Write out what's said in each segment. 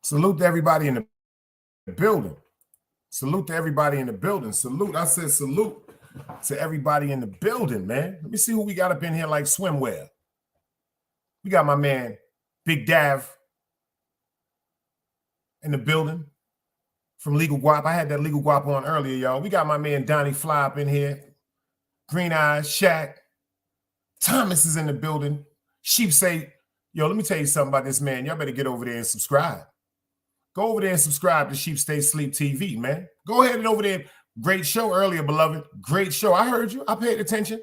Salute to everybody in the building. Salute to everybody in the building. Salute. I said salute to everybody in the building, man. Let me see who we got up in here like swimwear. We got my man, Big Dav, in the building from Legal Guap. I had that Legal Guap on earlier, y'all. We got my man, Donnie Fly, up in here. Green Eyes, Shaq. Thomas is in the building. Sheep say, yo, let me tell you something about this, man. Y'all better get over there and subscribe. Go over there and subscribe to Sheep Stay Sleep TV, man. Go ahead and over there. Great show earlier, beloved. Great show. I heard you. I paid attention.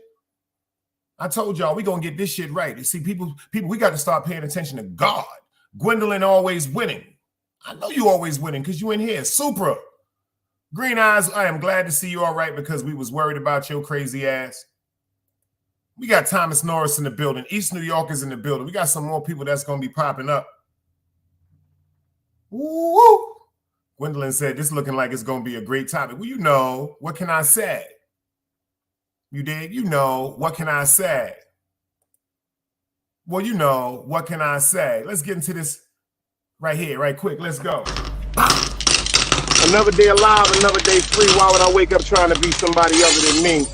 I told y'all we going to get this shit right. You see, people, we got to start paying attention to God. Gwendolyn always winning. I know you always winning because you in here. Supra. Green Eyes, I am glad to see you all right because we was worried about your crazy ass. We got Thomas Norris in the building. East New York is in the building. We got some more people that's going to be popping up. Woo! Gwendolyn said, this looking like it's going to be a great topic. Well, you know, what can I say? You did? You know, what can I say? Well, you know, what can I say? Let's get into this right here, right quick. Let's go. Another day alive, another day free. Why would I wake up trying to be somebody other than me?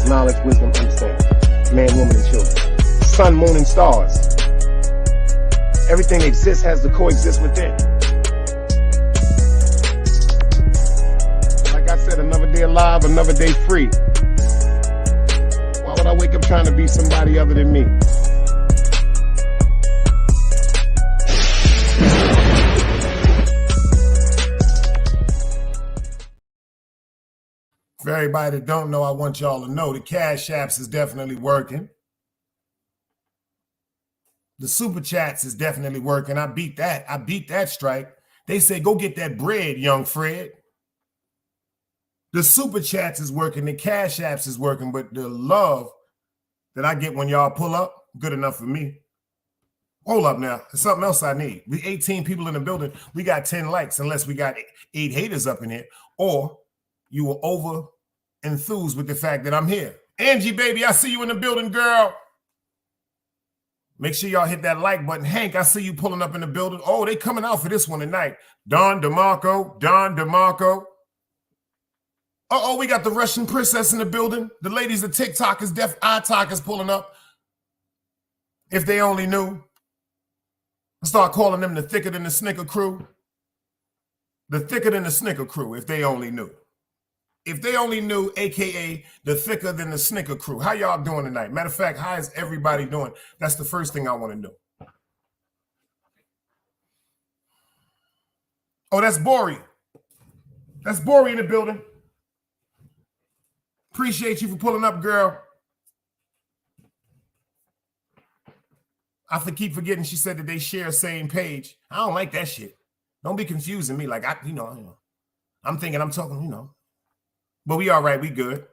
Knowledge, wisdom, understanding. Man, woman, and children. Sun, moon, and stars. Everything that exists has to coexist within. Like I said, another day alive, another day free. Why would I wake up trying to be somebody other than me? For everybody that don't know, I want y'all to know the Cash Apps is definitely working. The Super Chats is definitely working. I beat that. I beat that strike. They say, go get that bread, young Fred. The Super Chats is working. The Cash Apps is working. But the love that I get when y'all pull up, good enough for me. Hold up now. There's something else I need. We 18 people in the building. We got 10 likes unless we got 8 haters up in here. Or you were over enthused with the fact that I'm here. Angie, baby, I see you in the building, girl. Make sure y'all hit that like button. Hank, I see you pulling up in the building. Oh, they coming out for this one tonight. Don DeMarco. Uh-oh, we got the Russian princess in the building. The ladies of TikTok is iTalk is pulling up. If they only knew. I start calling them the thicker than the Snicker crew. The thicker than the Snicker crew, if they only knew. If they only knew, a.k.a. the thicker than the Snicker crew. How y'all doing tonight? Matter of fact, how is everybody doing? That's the first thing I want to know. Oh, that's Bori. That's Bori in the building. Appreciate you for pulling up, girl. I keep forgetting she said that they share the same page. I don't like that shit. Don't be confusing me. Like, I'm thinking I'm talking, But we all right. We good.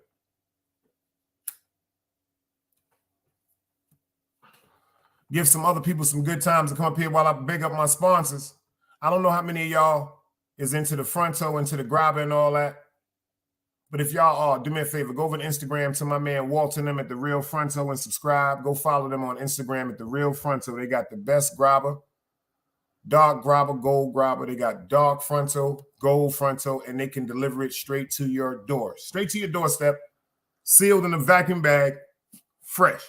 Give some other people some good times to come up here while I big up my sponsors. I don't know how many of y'all is into the fronto, into the grabber and all that. But if y'all are, do me a favor. Go over to Instagram to my man Walter and them at The Real Fronto and subscribe. Go follow them on Instagram at The Real Fronto. They got the best grabber. Dark grabber, gold grabber. They got dark fronto, gold fronto, and they can deliver it straight to your door. Straight to your doorstep, sealed in a vacuum bag, fresh.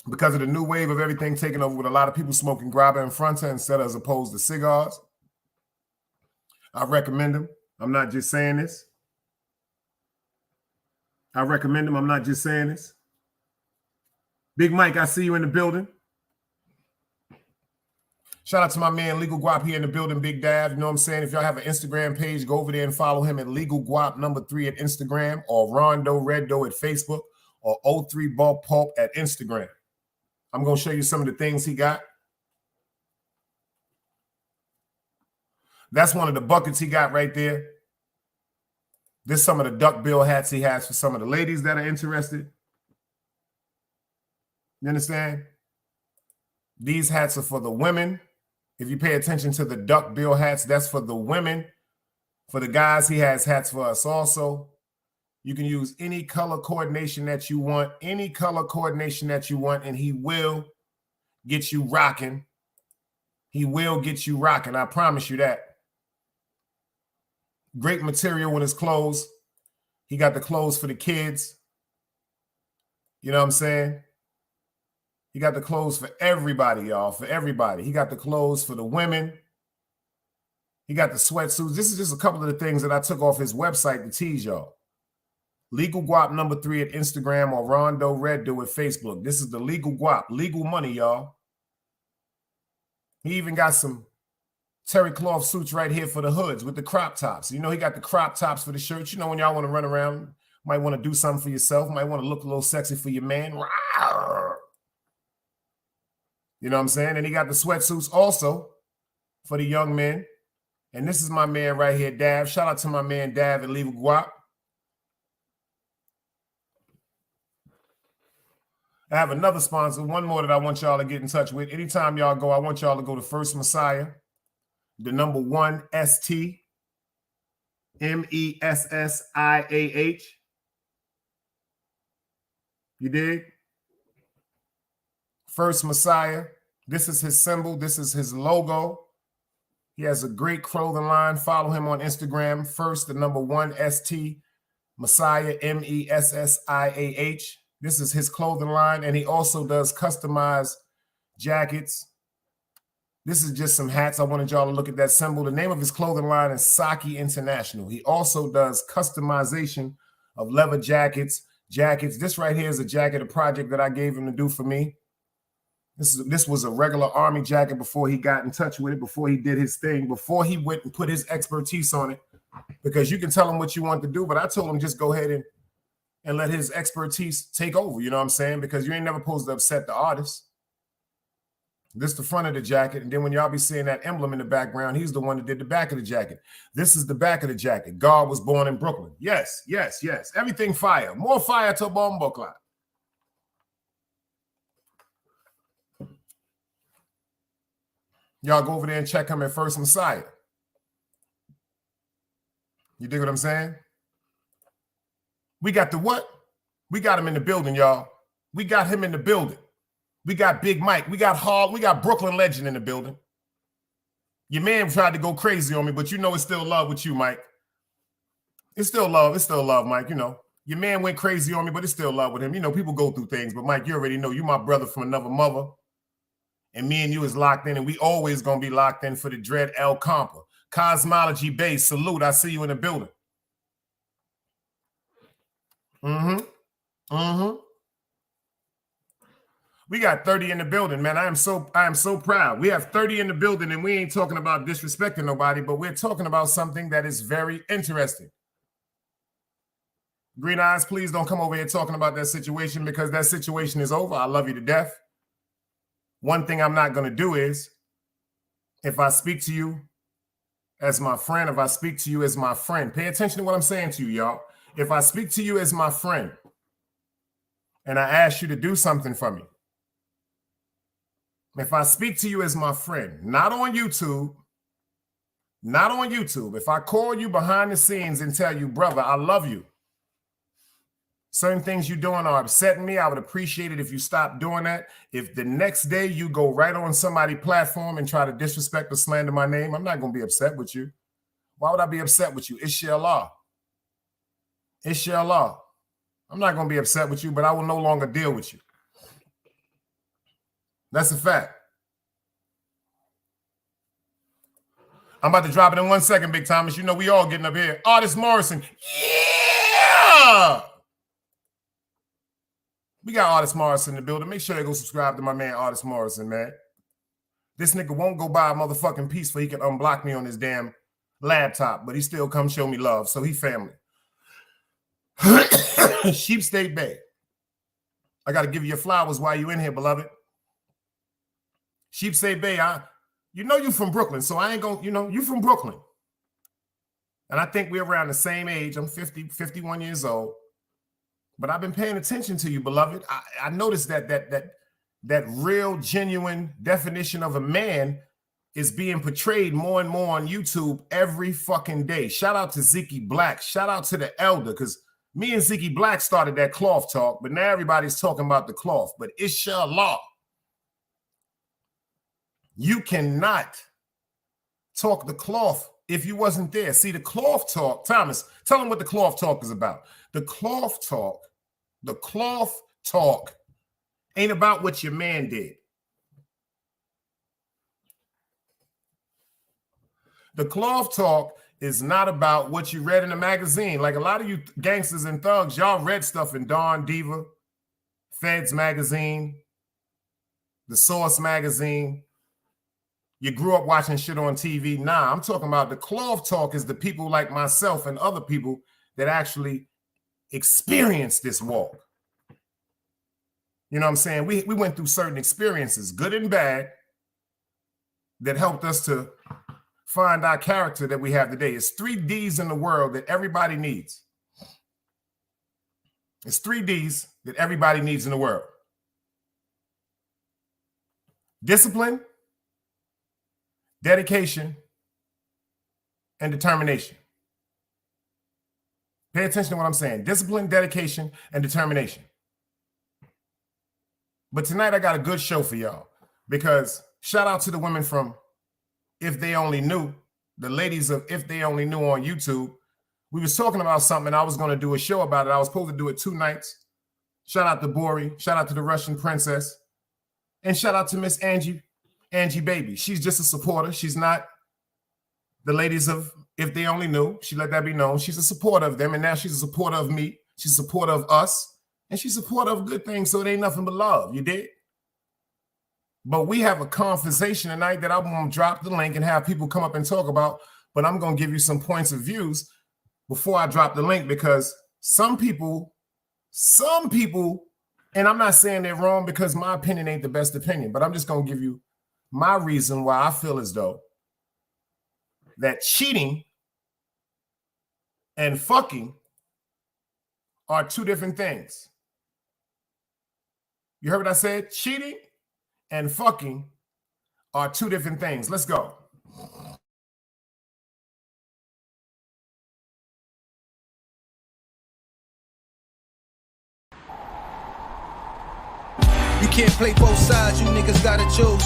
Because of the new wave of everything taking over with a lot of people smoking grabber and fronto instead as opposed to cigars, I recommend them. I'm not just saying this. I recommend them. I'm not just saying this. Big Mike, I see you in the building. Shout out to my man Legal Guap here in the building, Big Dav. You know what I'm saying? If y'all have an Instagram page, go over there and follow him at Legal Guap #3 at Instagram, or Rondo Reddo at Facebook, or 03 Ball Pulp at Instagram. I'm going to show you some of the things he got. That's one of the buckets he got right there. This is some of the duckbill hats he has for some of the ladies that are interested. You understand? These hats are for the women. If you pay attention to the duckbill hats, that's for the women. For the guys, he has hats for us also. You can use any color coordination that you want, and he will get you rocking. He will get you rocking. I promise you that. Great material with his clothes. He got the clothes for the kids. You know what I'm saying? He got the clothes for everybody, y'all, for everybody. He got the clothes for the women. He got the sweatsuits. This is just a couple of the things that I took off his website to tease y'all. Legal Guap #3 at Instagram, or Rondo Reddo at Facebook. This is the Legal Guap. Legal money, y'all. He even got some terry cloth suits right here for the hoods with the crop tops. You know, he got the crop tops for the shirts. You know, when y'all want to run around, might want to do something for yourself, might want to look a little sexy for your man. You know what I'm saying? And he got the sweatsuits also for the young men. And this is my man right here, Dav. Shout out to my man, Dav at Legal Guap. I have another sponsor, one more that I want y'all to get in touch with. Anytime y'all go, I want y'all to go to First Messiah, the #1 ST, MESSIAH. You dig? First Messiah. This is his symbol. This is his logo. He has a great clothing line. Follow him on Instagram. First, the #1 ST, Messiah, MESSIAH. This is his clothing line, and he also does customized jackets. This is just some hats. I wanted y'all to look at that symbol. The name of his clothing line is Saki International. He also does customization of leather jackets. This right here is a jacket, a project that I gave him to do for me. This was a regular Army jacket before he got in touch with it, before he did his thing, before he went and put his expertise on it. Because you can tell him what you want to do, but I told him just go ahead and let his expertise take over. You know what I'm saying? Because you ain't never supposed to upset the artist. This is the front of the jacket, and then when y'all be seeing that emblem in the background, he's the one that did the back of the jacket. This is the back of the jacket. God was born in Brooklyn. Yes, yes, yes. Everything fire. More fire to Bombo Clock. Y'all go over there and check him at First Messiah. You dig what I'm saying? We got the what? We got him in the building, y'all. We got him in the building. We got Big Mike. We got Hall. We got Brooklyn Legend in the building. Your man tried to go crazy on me, but you know it's still love with you, Mike. It's still love. It's still love, Mike. You know, your man went crazy on me, but it's still love with him. You know, people go through things, but Mike, you already know you my brother from another mother. And me and you is locked in, and we always going to be locked in for the Dread El Compa. Cosmology Base, salute. I see you in the building. We got 30 in the building, man. I am so proud. We have 30 in the building, and we ain't talking about disrespecting nobody, but we're talking about something that is very interesting. Green Eyes, please don't come over here talking about that situation, because that situation is over. I love you to death. One thing I'm not going to do is, if I speak to you as my friend, pay attention to what I'm saying to you, y'all. If I speak to you as my friend and I ask you to do something for me, if I speak to you as my friend, not on YouTube, if I call you behind the scenes and tell you, brother, I love you, certain things you're doing are upsetting me, I would appreciate it if you stop doing that. If the next day you go right on somebody's platform and try to disrespect or slander my name, I'm not going to be upset with you. Why would I be upset with you? It's your law. It's your law. I'm not going to be upset with you, but I will no longer deal with you. That's a fact. I'm about to drop it in 1 second, Big Thomas. You know we all getting up here. Artist Morrison. Yeah! We got Artist Morrison in the building. Make sure they go subscribe to my man, Artist Morrison, man. This nigga won't go buy a motherfucking piece so he can unblock me on his damn laptop, but he still come show me love, so he family. Sheep State Bay. I got to give you your flowers while you in here, beloved. Sheep State Bay, you know you from Brooklyn, so I ain't gonna, you from Brooklyn. And I think we're around the same age. I'm 51 years old. But I've been paying attention to you, beloved. I noticed that real, genuine definition of a man is being portrayed more and more on YouTube every fucking day. Shout out to Zeke Black. Shout out to the elder, because me and Zeke Black started that cloth talk, but now everybody's talking about the cloth. But inshallah, you cannot talk the cloth if you wasn't there. See, the cloth talk, Thomas, tell them what the cloth talk is about. The cloth talk ain't about what your man did. The cloth talk is not about what you read in a magazine. Like a lot of you gangsters and thugs, y'all read stuff in Dawn, Diva, Feds magazine, The Source magazine. You grew up watching shit on TV. Nah, I'm talking about the cloth talk is the people like myself and other people that actually experience this walk. You know what I'm saying? We went through certain experiences, good and bad, that helped us to find our character that we have today. It's 3 Ds in the world that everybody needs. It's 3 Ds that everybody needs in the world. Discipline, dedication, and determination. Pay attention to what I'm saying. Discipline, dedication, and determination. But tonight I got a good show for y'all, because shout out to the women from If They Only Knew, the ladies of If They Only Knew on YouTube. We was talking about something, and I was going to do a show about it. I was supposed to do it 2 nights. Shout out to Bori. Shout out to the Russian princess. And shout out to Miss Angie Baby. She's just a supporter. She's not the ladies of If They Only Knew. She let that be known. She's a supporter of them, and now she's a supporter of me. She's a supporter of us, and she's a supporter of good things, so it ain't nothing but love. You did? But we have a conversation tonight that I'm going to drop the link and have people come up and talk about, but I'm going to give you some points of views before I drop the link, because some people, and I'm not saying they're wrong because my opinion ain't the best opinion, but I'm just going to give you my reason why I feel as though that cheating and fucking are 2 different things. You heard what I said? Cheating and fucking are 2 different things. Let's go. You can't play both sides, you niggas gotta choose.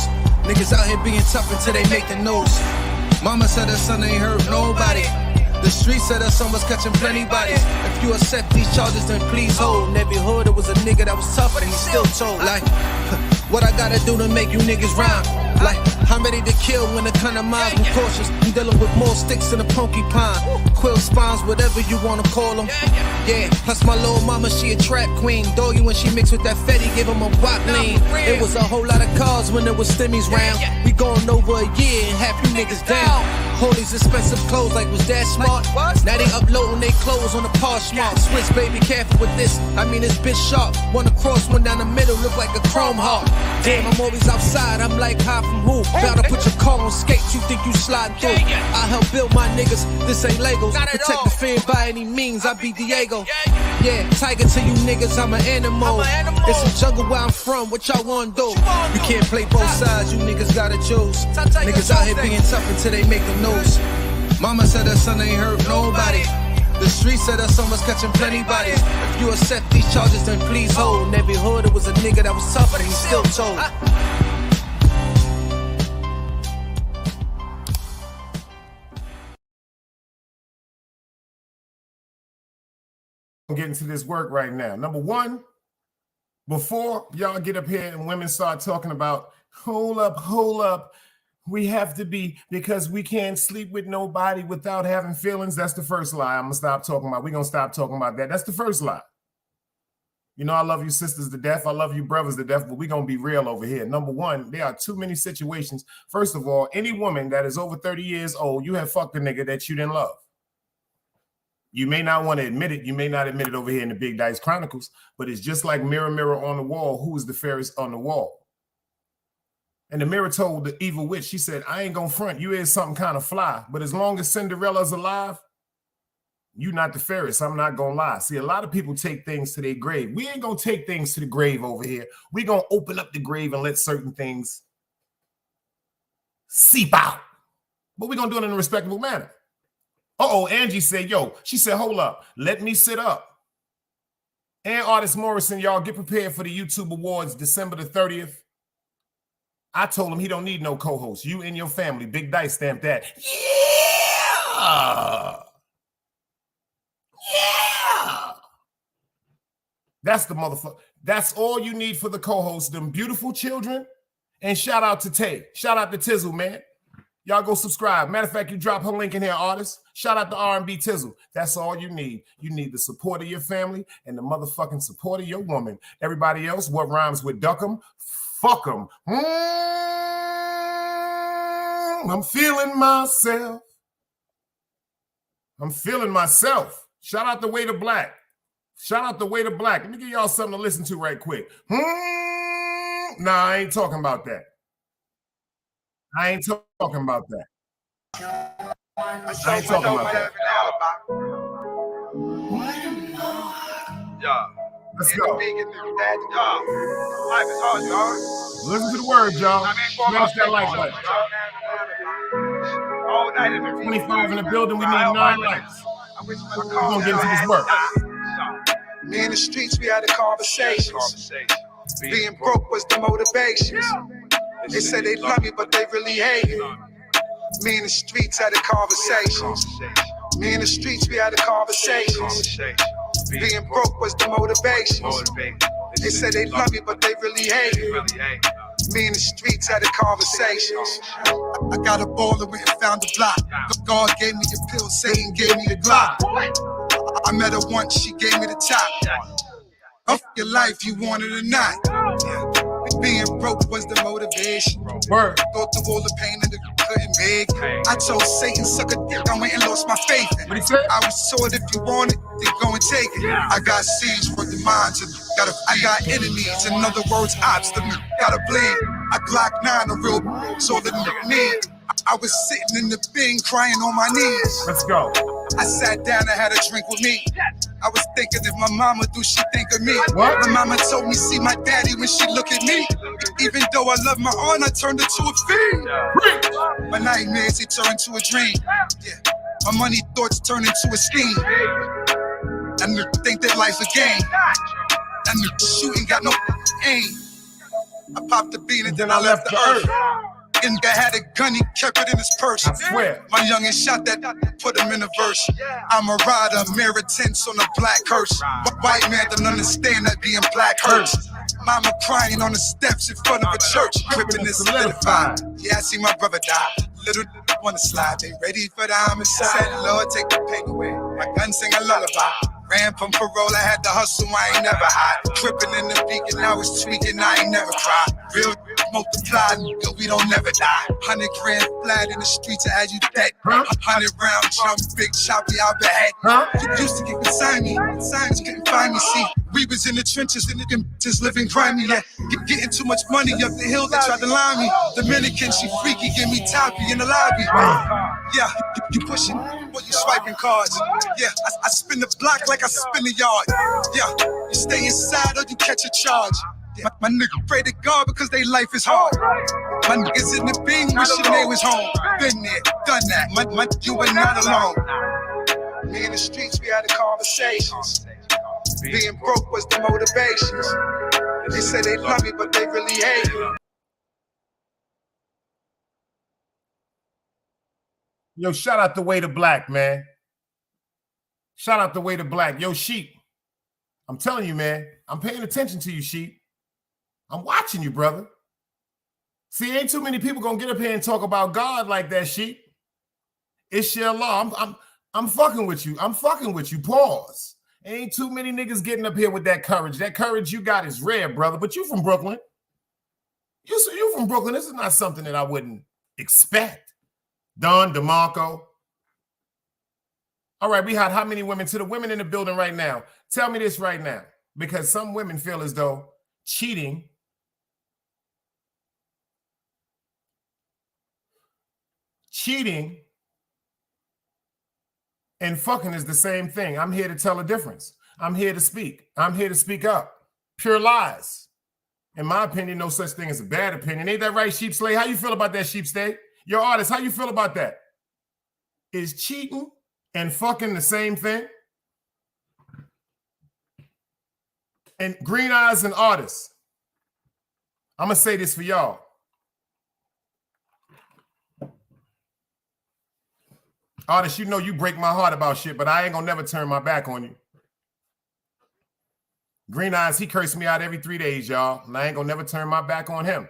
Niggas out here being tough until they make the news. Mama said her son ain't hurt nobody. The streets said her son was catching plenty bodies. If you accept these charges, then please hold. In every hood, it was a nigga that was tough, and he still told. Like, what I gotta do to make you niggas rhyme? Like, I'm ready to kill when the kind of minds I'm cautious. I'm dealing with more sticks than a porcupine. Quill spines, whatever you wanna call them. Yeah, plus my little mama, she a trap queen. Doggy when she mixed with that Fetty, give him a wop lean. It was a whole lot of cars when there was stimmies round. We going over a year and half you niggas down. All these expensive clothes, like was that smart? Now they uploading they clothes on the Poshmark. Switch, baby, careful with this. I mean, this bitch sharp. One across, one down the middle, look like a chrome heart. Damn, I'm always outside. I'm like, high from who? Bout to put your car on skates. You think you slide through? I help build my niggas. This ain't Legos. Protect the fan by any means. I be Diego. Yeah, tiger to you niggas. I'm an animal. It's some jungle where I'm from. What y'all wanna do? You can't play both sides. You niggas gotta choose. Niggas out here being tough until they make the news. Mama said her son ain't hurt nobody. The streets said her son was catching plenty bodies. If you accept these charges, then please hold. In every hood, it was a nigga that was tough, and he still told. I'm getting to this work right now. Number one, before y'all get up here and women start talking about, hold up, we have to be, because we can't sleep with nobody without having feelings. That's the first lie I'm going to stop talking about. We're going to stop talking about that. That's the first lie. You know, I love you sisters to death. I love you brothers to death, but we're going to be real over here. Number one, there are too many situations. First of all, any woman that is over 30 years old, you have fucked a nigga that you didn't love. You may not want to admit it. You may not admit it over here in the Big Dice Chronicles, but it's just like mirror, mirror on the wall. Who is the fairest on the wall? And the mirror told the evil witch, she said, I ain't going to front. You is something kind of fly, but as long as Cinderella's alive, you not the fairest. I'm not going to lie. See, a lot of people take things to their grave. We ain't going to take things to the grave over here. We're going to open up the grave and let certain things seep out. But we're going to do it in a respectable manner. Uh-oh, Angie said, yo, she said, hold up. Let me sit up. And Artist Morrison, y'all get prepared for the YouTube Awards December the 30th. I told him he don't need no co-host. You and your family. Big Dice stamped that. Yeah. Yeah. That's the motherfucker. That's all you need for the co-host, them beautiful children. And shout out to Tay. Shout out to Tizzle, man. Y'all go subscribe. Matter of fact, you drop her link in here, artists. Shout out to R&B Tizzle. That's all you need. You need the support of your family and the motherfucking support of your woman. Everybody else, what rhymes with duck 'em? Fuck 'em. I'm feeling myself. I'm feeling myself. Shout out to Way to Black. Shout out to Way to Black. Let me give y'all something to listen to right quick. Nah, I ain't talking about that. I ain't talking about that. I ain't talking about that. Yeah. Let's go. Life is hard, y'all. Listen to the words, y'all. Smash that like button. All night in the 25 in the building, we need 9 likes. We're gonna get into this work. Me in the streets, we had a conversation. Being broke was the motivation. They said they love me, but they really hate me. Me in the streets had a conversation. Me in the streets, we had a conversation. Being broke was the motivation. They said they love me, but they really hate me. Me in the streets had a conversation. I got a ball and went and found a block. God gave me a pill, Satan gave me a Glock. I met her once, she gave me the top. Of your life, you want it or not. Being broke was the motivation. Word. Go through all the pain and the couldn't make. I told Satan, suck a dick, I went and lost my faith. What he said? I was told if you want it, then go and take it. I got siege for the minds, I got enemies. In other words, obstacles, gotta bleed. I Glock 9, a real so the need. I was sitting in the bin crying on my knees. Let's go. I sat down and had a drink with me. I was thinking if my mama do, she think of me. What? My mama told me see my daddy when she look at me. Even though I love my aunt, I turned her to a fiend. My nightmares, they turn to a dream. Yeah. My money thoughts turn into a scheme. And they think that life's a game. And the shooting got no aim. I popped the bean and then I left the earth. And I had a gun, he kept it in his purse. I swear. My youngest shot that, put him in a verse. I'm a rider, mirror tints on a black hearse. White man don't understand that being black hurts. Mama crying on the steps in front of a church. Gripping is solidified. Yeah, I see my brother die. Little wanna slide, they ready for the homicide. Said, Lord, take the pain away. My gun sing a lullaby. Ran from parole, I had to hustle, I ain't never hide. Tripping in the beacon, I was tweaking, I ain't never cried. Real multiplied, we don't never die. 100 grand flat in the streets, I had you dead. 100 round jump, big choppy out the head. You used to get beside me, signs couldn't find me. See, we was in the trenches, and them just living grimy. Yeah, getting too much money up the hill, they tried to line me. Dominican, she freaky, give me toppy in the lobby. Yeah, you pushing, but you swiping cards. Yeah, I spin the block like I spin the yard. Yeah, you stay inside or you catch a charge. Yeah, my nigga pray to God because they life is hard. My niggas in the Bing wishing they was home. Been there, done that. You ain't not alone. Me in the streets, we had a conversations. Being broke was the motivations. They say they love me, but they really hate me. Yo, shout out the Way to Black, man. Shout out the Way to Black. Yo, Sheep. I'm telling you, man. I'm paying attention to you, Sheep. I'm watching you, brother. See, ain't too many people gonna get up here and talk about God like that, Sheep. It's your law. I'm fucking with you. I'm fucking with you. Pause. Ain't too many niggas getting up here with that courage. That courage you got is rare, brother. But you from Brooklyn. You from Brooklyn. This is not something that I wouldn't expect. Don, DeMarco. All right, we had how many women? To the women in the building right now, tell me this right now. Because some women feel as though cheating and fucking is the same thing. I'm here to tell a difference. I'm here to speak. I'm here to speak up. Pure lies. In my opinion, no such thing as a bad opinion. Ain't that right, Sheep Slay? How you feel about that, Sheep Slay? Your artist, how you feel about that? Is cheating and fucking the same thing? And Green Eyes and artists, I'm going to say this for y'all. Artists, you know you break my heart about shit, but I ain't going to never turn my back on you. Green Eyes, he cursed me out every 3 days, y'all, and I ain't going to never turn my back on him.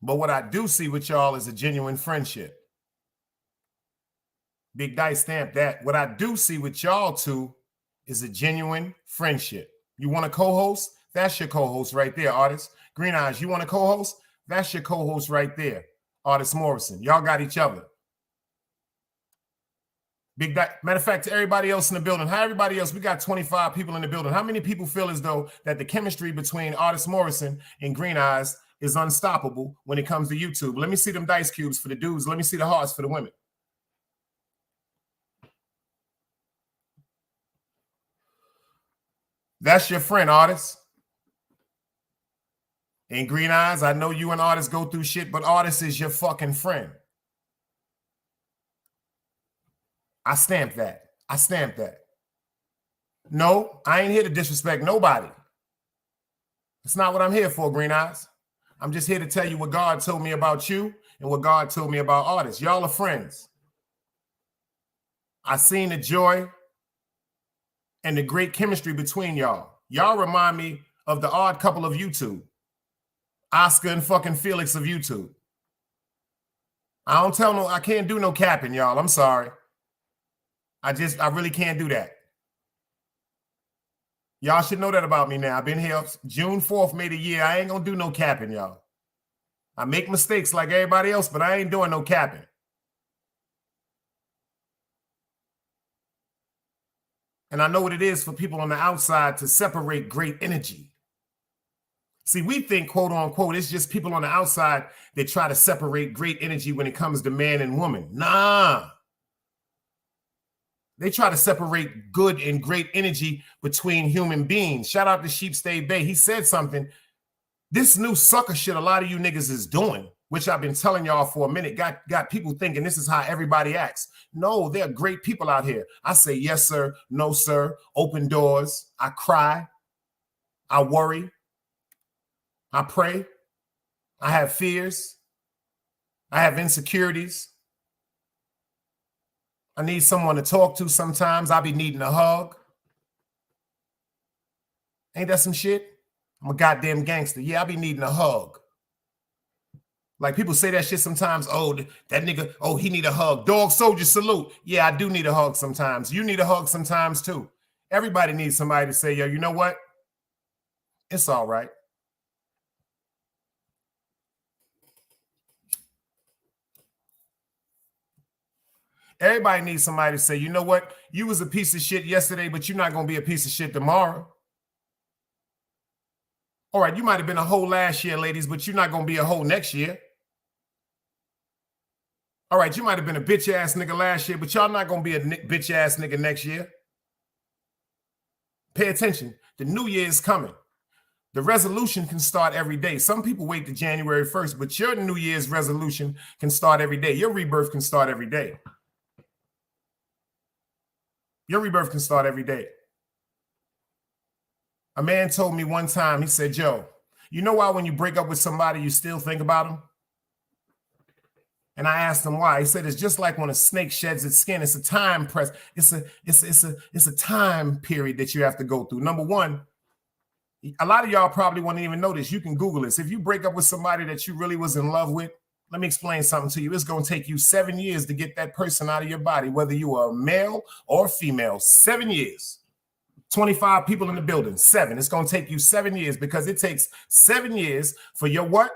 But what I do see with y'all is a genuine friendship. Big Dice stamp that. What I do see with y'all two is a genuine friendship. You want a co-host? That's your co-host right there, artist. Green Eyes, you want a co-host? That's your co-host right there, Artist Morrison. Y'all got each other. Big Dice. Matter of fact, to everybody else in the building, how everybody else, we got 25 people in the building. How many people feel as though that the chemistry between Artist Morrison and Green Eyes is unstoppable when it comes to YouTube? Let me see them dice cubes for the dudes. Let me see the hearts for the women. That's your friend, Artist. And Green Eyes, I know you and Artist go through shit, but Artist is your fucking friend. I stamped that. I stamped that. No, I ain't here to disrespect nobody. That's not what I'm here for, Green Eyes. I'm just here to tell you what God told me about you and what God told me about Artists. Y'all are friends. I seen the joy and the great chemistry between y'all. Y'all remind me of the odd couple of YouTube. Oscar and fucking Felix of YouTube. I can't do no capping, y'all. I'm sorry. I really can't do that. Y'all should know that about me now. I've been here June 4th, made a year. I ain't gonna do no capping, y'all. I make mistakes like everybody else, but I ain't doing no capping. And I know what it is for people on the outside to separate great energy. See, we think, quote unquote, it's just people on the outside that try to separate great energy when it comes to man and woman. Nah. They try to separate good and great energy between human beings. Shout out to Sheepstay Bay. He said something. This new sucker shit a lot of you niggas is doing, which I've been telling y'all for a minute, got people thinking this is how everybody acts. No, there are great people out here. I say yes, sir, no, sir, open doors. I cry. I worry. I pray. I have fears. I have insecurities. I need someone to talk to sometimes. I be needing a hug. Ain't that some shit? I'm a goddamn gangster. Yeah, I be needing a hug. Like people say that shit sometimes. Oh, that nigga, oh, he need a hug. Dog soldier salute. Yeah, I do need a hug sometimes. You need a hug sometimes too. Everybody needs somebody to say, yo, you know what? It's all right. Everybody needs somebody to say, you know what? You was a piece of shit yesterday, but you're not going to be a piece of shit tomorrow. All right, you might have been a hoe last year, ladies, but you're not going to be a hoe next year. All right, you might have been a bitch-ass nigga last year, but y'all not going to be a bitch-ass nigga next year. Pay attention. The new year is coming. The resolution can start every day. Some people wait to January 1st, but your New Year's resolution can start every day. Your rebirth can start every day. Your rebirth can start every day. A man told me one time, he said, Joe, you know why when you break up with somebody, you still think about them? And I asked him why. He said, it's just like when a snake sheds its skin. It's a time press. It's a time period that you have to go through. Number one, a lot of y'all probably won't even know this. You can Google this. If you break up with somebody that you really was in love with, Let me explain something to you. It's going to take you 7 years to get that person out of your body, whether you are a male or female. 7 years. 25 people in the building. 7. It's going to take you 7 years because it takes 7 years for your what?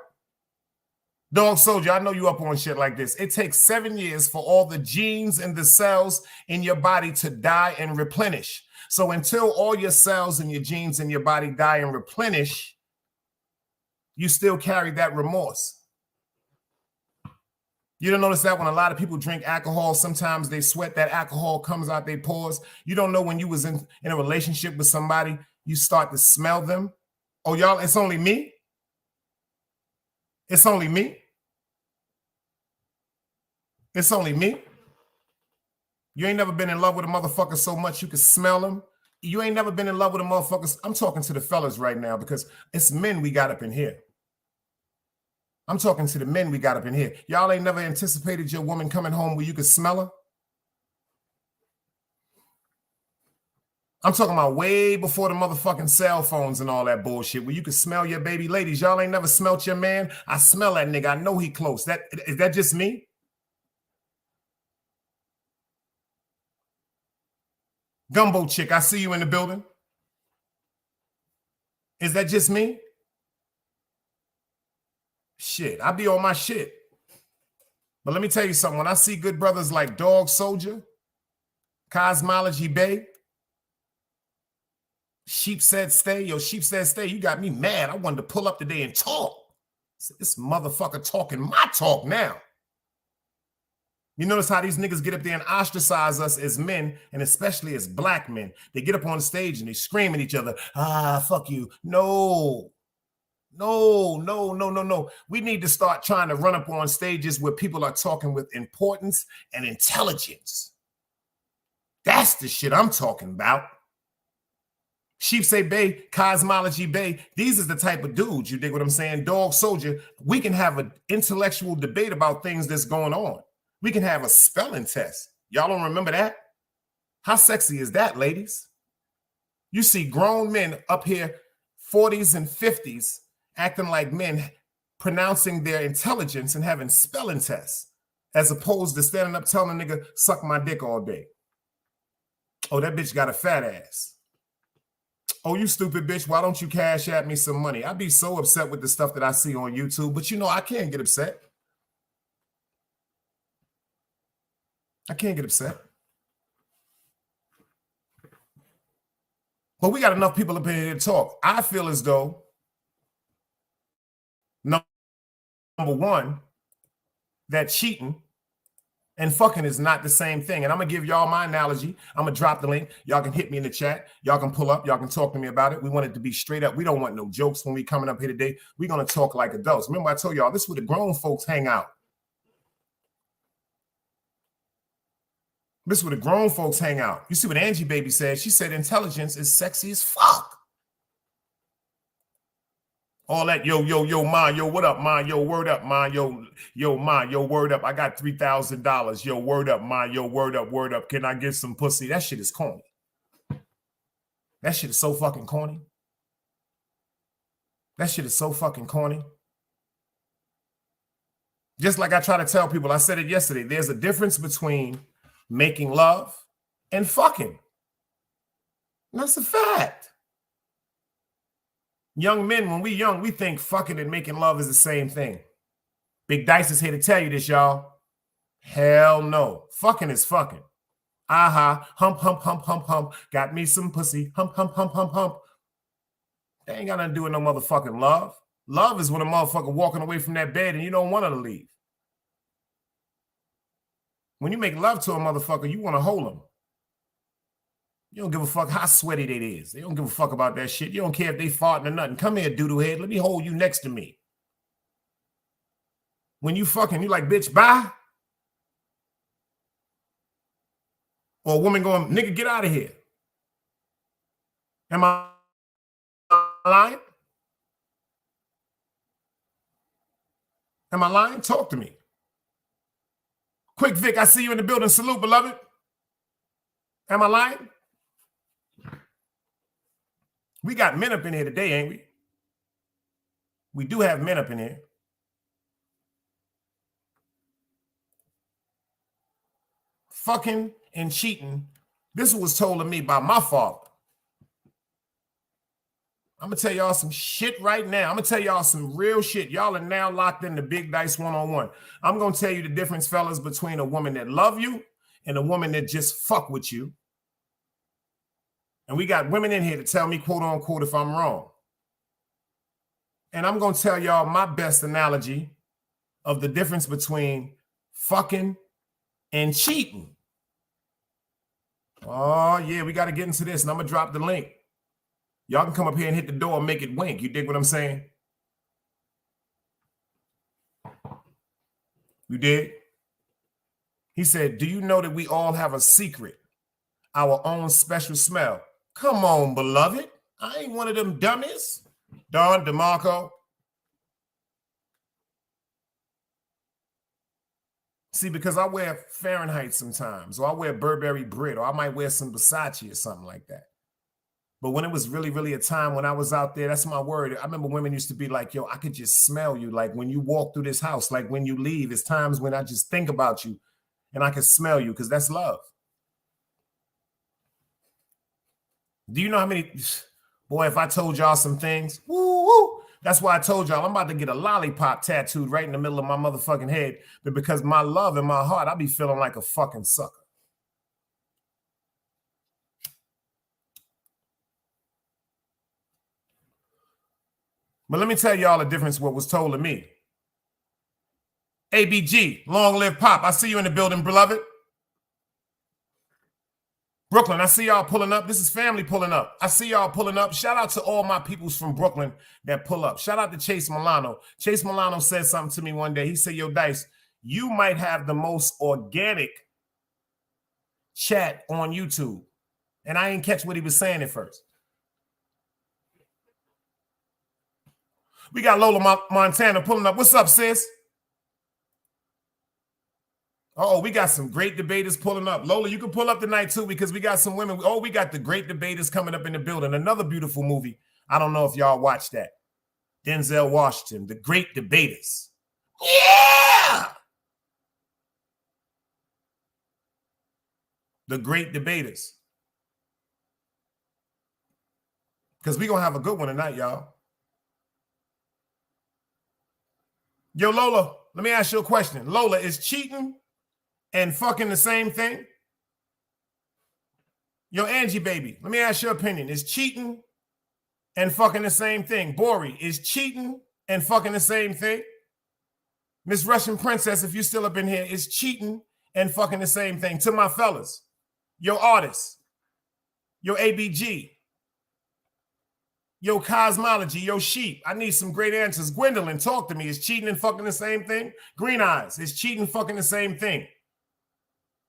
Dog Soldier, I know you up on shit like this. It takes 7 years for all the genes and the cells in your body to die and replenish. So until all your cells and your genes in your body die and replenish, you still carry that remorse. You don't notice that when a lot of people drink alcohol, sometimes they sweat, that alcohol comes out their pores. You don't know when you was in a relationship with somebody, you start to smell them. Oh, y'all, it's only me? It's only me? It's only me? You ain't never been in love with a motherfucker so much you can smell them? You ain't never been in love with a motherfucker? I'm talking to the fellas right now because it's men we got up in here. I'm talking to the men we got up in here. Y'all ain't never anticipated your woman coming home where you could smell her? I'm talking about way before the motherfucking cell phones and all that bullshit where you can smell your baby. Ladies, y'all ain't never smelt your man? I smell that nigga. I know he close. Is that just me? Gumbo chick, I see you in the building. Is that just me? Shit, I be on my shit. But let me tell you something. When I see good brothers like Dog Soldier, Cosmology Bay, Sheep Said Stay, Sheep Said Stay, you got me mad. I wanted to pull up today and talk. This motherfucker talking my talk now. You notice how these niggas get up there and ostracize us as men, and especially as black men. They get up on the stage and they scream at each other, fuck you. No. We need to start trying to run up on stages where people are talking with importance and intelligence. That's the shit I'm talking about. Sheep Say Bay, Cosmology Bay, these is the type of dudes, you dig what I'm saying? Dog Soldier, we can have an intellectual debate about things that's going on. We can have a spelling test. Y'all don't remember that? How sexy is that, ladies? You see grown men up here, 40s and 50s, acting like men, pronouncing their intelligence and having spelling tests, as opposed to standing up telling a nigga, suck my dick all day. Oh, that bitch got a fat ass. Oh, you stupid bitch, why don't you cash at me some money? I'd be so upset with the stuff that I see on YouTube, but you know, I can't get upset. I can't get upset. But we got enough people up in here to talk. I feel as though, number one, that cheating and fucking is not the same thing. And I'm going to give y'all my analogy. I'm going to drop the link. Y'all can hit me in the chat. Y'all can pull up. Y'all can talk to me about it. We want it to be straight up. We don't want no jokes when we coming up here today. We're going to talk like adults. Remember I told y'all, this is where the grown folks hang out. This is where the grown folks hang out. You see what Angie Baby said? She said intelligence is sexy as fuck. All that, yo, ma, yo, what up, ma, yo, word up, ma, yo, ma, yo, word up. I got $3,000. Yo, word up, ma, yo, word up. Can I get some pussy? That shit is corny. That shit is so fucking corny. That shit is so fucking corny. Just like I try to tell people, I said it yesterday, there's a difference between making love and fucking. And that's a fact. Young men, when we young, we think fucking and making love is the same thing. Big Dice is here to tell you this, y'all. Hell no. Fucking is fucking. Aha. Hump, hump, hump, hump, hump. Got me some pussy. Hump, hump, hump, hump, hump. They ain't got nothing to do with no motherfucking love. Love is when a motherfucker walking away from that bed and you don't want her to leave. When you make love to a motherfucker, you want to hold them. You don't give a fuck how sweaty they is. They don't give a fuck about that shit. You don't care if they farting or nothing. Come here, doodle head. Let me hold you next to me. When you fucking, you like, bitch, bye. Or a woman going, nigga, get out of here. Am I lying? Am I lying? Talk to me. Quick Vic, I see you in the building. Salute, beloved. Am I lying? We got men up in here today, ain't we? We do have men up in here. fucking and cheating. This was told to me by my father. I'm going to tell y'all some shit right now. I'm going to tell y'all some real shit. Y'all are now locked in the Big Dice one-on-one. I'm going to tell you the difference, fellas, between a woman that love you and a woman that just fuck with you. And we got women in here to tell me, quote unquote, if I'm wrong. And I'm going to tell y'all my best analogy of the difference between fucking and cheating. Oh, yeah, we got to get into this. And I'm going to drop the link. Y'all can come up here and hit the door and make it wink. You dig what I'm saying? You did? He said, do you know that we all have a secret? Our own special smell. Come on, beloved. I ain't one of them dummies. Don DeMarco. See, because I wear Fahrenheit sometimes, or I wear Burberry Brit, or I might wear some Versace or something like that. But when it was really, really a time when I was out there, that's my word. I remember women used to be like, yo, I could just smell you. Like when you walk through this house, like when you leave, it's times when I just think about you and I can smell you because that's love. Do you know how many, boy, if I told y'all some things, woo, that's why I told y'all I'm about to get a lollipop tattooed right in the middle of my motherfucking head. But because my love in my heart, I be feeling like a fucking sucker. But let me tell y'all the difference what was told to me. ABG, long live Pop. I see you in the building, beloved. Brooklyn, I see y'all pulling up. This is family pulling up. I see y'all pulling up. Shout out to all my peoples from Brooklyn that pull up. Shout out to Chase Milano. Chase Milano said something to me one day. He said, yo, Dice, you might have the most organic chat on YouTube. And I didn't catch what he was saying at first. We got Lola Montana pulling up. What's up, sis? Oh, we got some great debaters pulling up. Lola, you can pull up tonight too because we got some women. Oh, we got the great debaters coming up in the building. Another beautiful movie. I don't know if y'all watched that. Denzel Washington, The Great Debaters. Yeah! The Great Debaters. Because we're going to have a good one tonight, y'all. Yo, Lola, let me ask you a question. Lola, is cheating and fucking the same thing? Yo, Angie, baby, let me ask your opinion. Is cheating and fucking the same thing? Bori, is cheating and fucking the same thing? Miss Russian Princess, if you still up in here, is cheating and fucking the same thing? To my fellas, yo, artists, yo, ABG, yo, Cosmology, yo, Sheep, I need some great answers. Gwendolyn, talk to me. Is cheating and fucking the same thing? Green Eyes, is cheating fucking the same thing?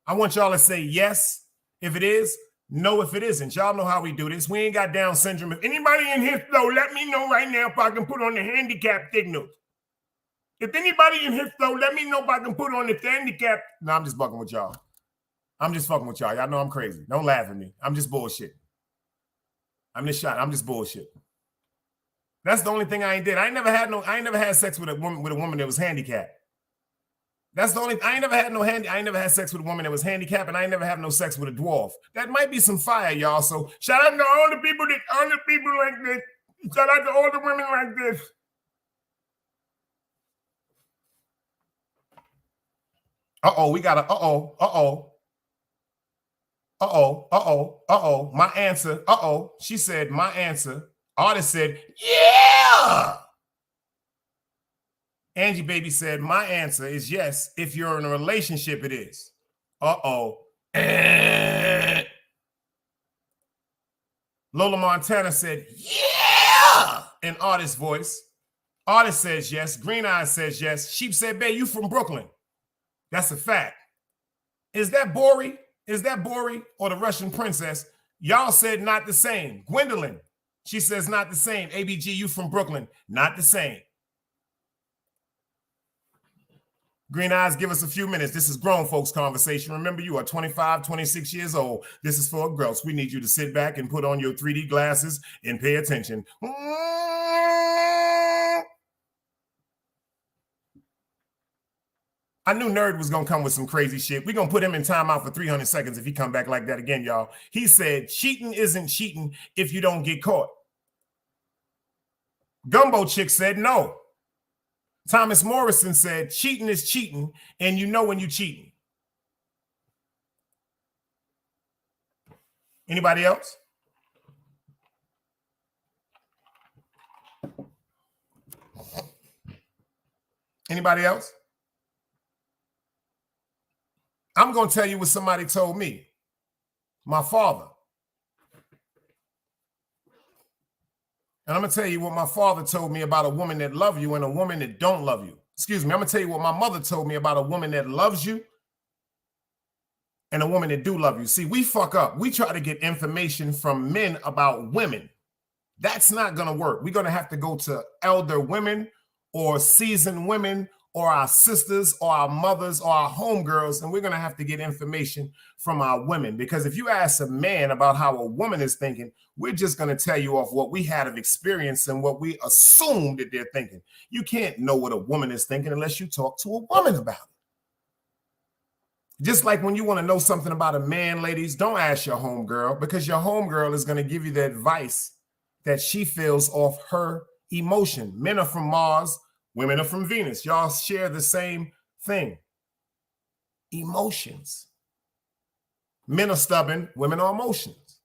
I want y'all to say yes if it is, no if it isn't. Y'all know how we do this. We ain't got Down syndrome. If anybody in here, though, let me know right now if I can put on the handicap signals. If anybody in here, though, let me know if I can put on the handicap. No, I'm just fucking with y'all. I'm just fucking with y'all. Y'all know I'm crazy. Don't laugh at me. I'm just bullshit. I'm just shot. I'm just bullshit. That's the only thing I ain't did. I ain't never had sex with a woman that was handicapped. That's the only. I ain't never had sex with a woman that was handicapped, and I ain't never had no sex with a dwarf. That might be some fire, y'all. So shout out to all the people like this. Shout out to all the women like this. We got a, my answer, she said, my answer. Artist said, yeah. Angie Baby said, my answer is yes. If you're in a relationship, it is. Lola Montana said, yeah, in artist voice. Artist says yes. Green Eyes says yes. Sheep said, babe, you from Brooklyn. That's a fact. Is that Bori? Is that Bori or the Russian Princess? Y'all said not the same. Gwendolyn, she says not the same. ABG, you from Brooklyn. Not the same. Green Eyes, give us a few minutes. This is grown folks conversation. Remember, you are 25, 26 years old. This is for girls. We need you to sit back and put on your 3D glasses and pay attention. I knew Nerd was going to come with some crazy shit. We're going to put him in timeout for 300 seconds if he come back like that again, y'all. He said, cheating isn't cheating if you don't get caught. Gumbo Chick said no. Thomas Morrison said, cheating is cheating, and you know when you're cheating. Anybody else? Anybody else? I'm going to tell you what somebody told me. My father. And I'm going to tell you what my father told me about a woman that loves you and a woman that don't love you. Excuse me. I'm going to tell you what my mother told me about a woman that loves you and a woman that do love you. See, we fuck up. We try to get information from men about women. That's not going to work. We're going to have to go to elder women or seasoned women or our sisters or our mothers or our homegirls, and we're going to have to get information from our women. Because if you ask a man about how a woman is thinking, we're just going to tell you off what we had of experience and what we assume that they're thinking. You can't know what a woman is thinking unless you talk to a woman about it. Just like when you want to know something about a man, ladies, don't ask your homegirl, because your homegirl is going to give you the advice that she feels off her emotion. Men are from Mars, women are from Venus. Y'all share the same thing. Emotions. Men are stubborn, women are emotions.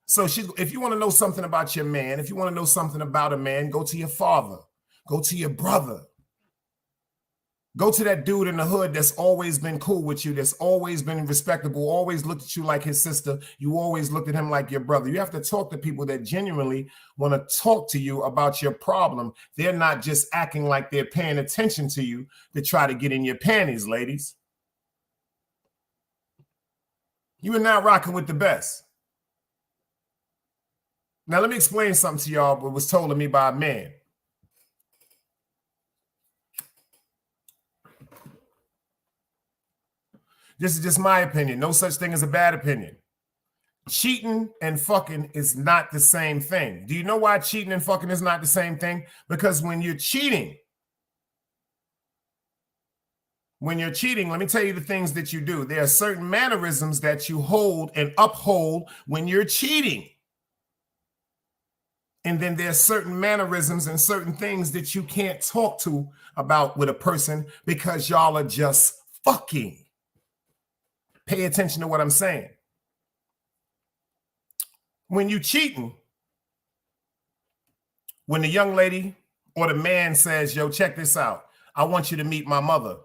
So if you want to know something about your man, if you want to know something about a man, go to your father, go to your brother. Go to that dude in the hood that's always been cool with you, that's always been respectable, always looked at you like his sister. You always looked at him like your brother. You have to talk to people that genuinely want to talk to you about your problem. They're not just acting like they're paying attention to you to try to get in your panties, ladies. You are now rocking with the best. Now, let me explain something to y'all what was told to me by a man. This is just my opinion. No such thing as a bad opinion. Cheating and fucking is not the same thing. Do you know why cheating and fucking is not the same thing? Because when you're cheating, let me tell you the things that you do. There are certain mannerisms that you hold and uphold when you're cheating. And then there's certain mannerisms and certain things that you can't talk to about with a person because y'all are just fucking. Pay attention to what I'm saying. When you cheating, when the young lady or the man says, yo, check this out, I want you to meet my mother.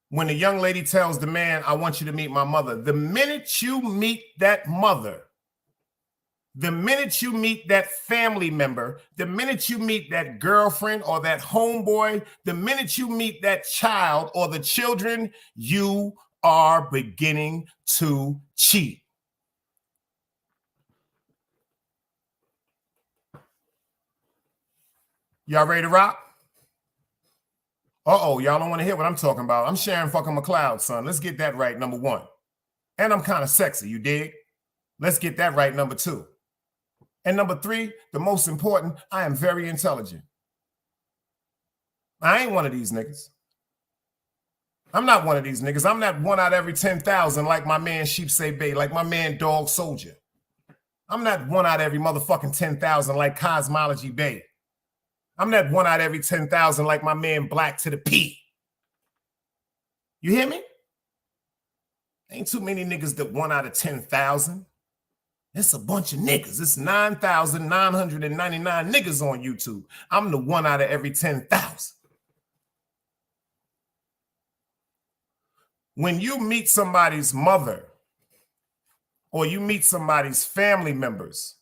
When the young lady tells the man, I want you to meet my mother, the minute you meet that mother, the minute you meet that family member, the minute you meet that girlfriend or that homeboy, the minute you meet that child or the children, you are beginning to cheat. Y'all ready to rock? Uh-oh, y'all don't want to hear what I'm talking about. I'm Sharon fucking McLeod, son. Let's get that right, number one. And I'm kind of sexy, you dig? Let's get that right, number two. And number three, the most important, I am very intelligent. I ain't one of these niggas. I'm not one of these niggas. I'm not one out of every 10,000 like my man Sheep Say Bay, like my man Dog Soldier. I'm not one out of every motherfucking 10,000 like Cosmology Bay. I'm not one out of every 10,000 like my man Black to the P. You hear me? Ain't too many niggas that 1 out of 10,000. It's a bunch of niggas. It's 9,999 niggas on YouTube. I'm the 1 out of every 10,000. When you meet somebody's mother or you meet somebody's family members,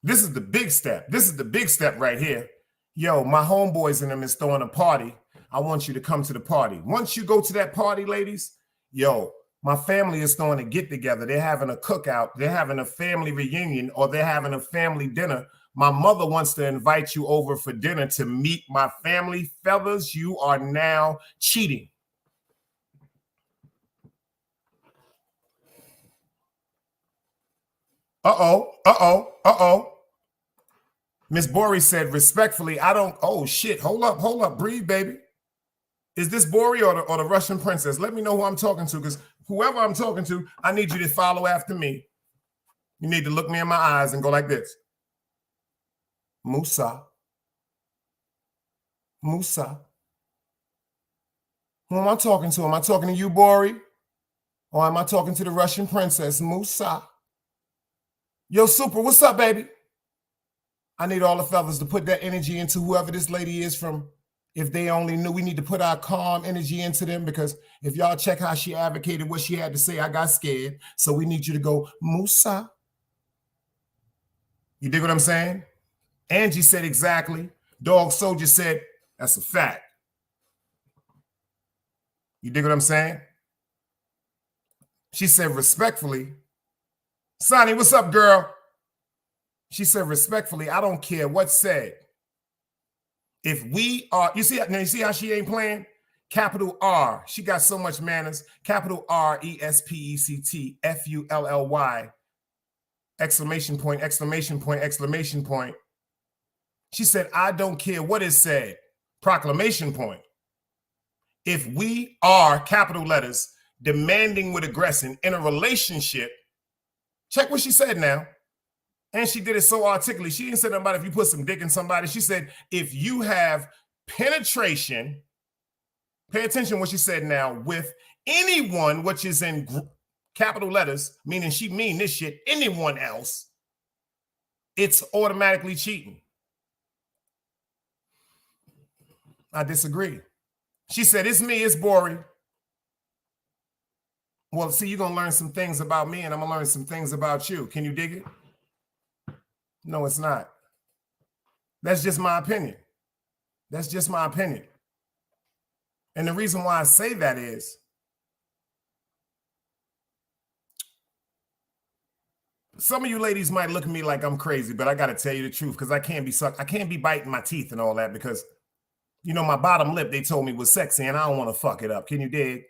this is the big step. This is the big step right here. Yo, my homeboys in them is throwing a party. I want you to come to the party. Once you go to that party, ladies, yo, my family is throwing a get together. They're having a cookout. They're having a family reunion, or they're having a family dinner. My mother wants to invite you over for dinner to meet my family. Fellas, you are now cheating. Uh-oh. Miss Bori said, respectfully, I don't, oh shit, hold up, breathe, baby. Is this Bori or the Russian princess? Let me know who I'm talking to, because whoever I'm talking to, I need you to follow after me. You need to look me in my eyes and go like this. Musa. Musa. Who am I talking to? Am I talking to you, Bori? Or am I talking to the Russian princess, Musa? Yo, Super, what's up, baby? I need all the fellas to put that energy into whoever this lady is from. If they only knew, we need to put our calm energy into them, because if y'all check how she advocated what she had to say, I got scared. So we need you to go, Musa. You dig what I'm saying? Angie said exactly. Dog Soldier said, that's a fact. You dig what I'm saying? She said, respectfully. Sonny, what's up, girl? She said, respectfully, I don't care what's said. If we are, you see how she ain't playing? Capital R. She got so much manners. Capital RESPECT FULLY. Exclamation point, exclamation point, exclamation point. She said, I don't care what is said. Proclamation point. If we are, capital letters, demanding with aggression in a relationship, check what she said now. And she did it so articulately. She didn't say nothing about if you put some dick in somebody. She said, if you have penetration, pay attention to what she said now, with anyone, which is in capital letters, meaning she mean this shit, anyone else, it's automatically cheating. I disagree. She said, it's me, it's Bori. Well, see, you're going to learn some things about me, and I'm going to learn some things about you. Can you dig it? No, it's not. That's just my opinion. That's just my opinion. And the reason why I say that is, some of you ladies might look at me like I'm crazy, but I got to tell you the truth, because I can't be biting my teeth and all that, because, you know, my bottom lip, they told me was sexy, and I don't want to fuck it up. Can you dig?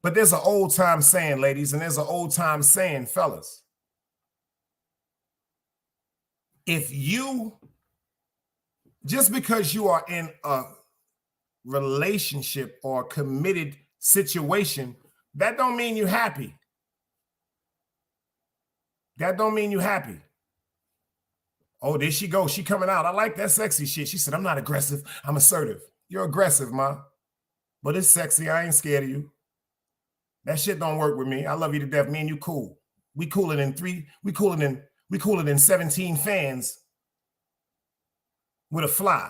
But there's an old time saying, ladies, and there's an old time saying, fellas. If you, just because you are in a relationship or a committed situation, that don't mean you're happy. That don't mean you're happy. Oh, there she goes. She coming out. I like that sexy shit. She said, I'm not aggressive. I'm assertive. You're aggressive, ma. But it's sexy. I ain't scared of you. That shit don't work with me. I love you to death. Me and you cool. We cooler than 17 fans with a fly.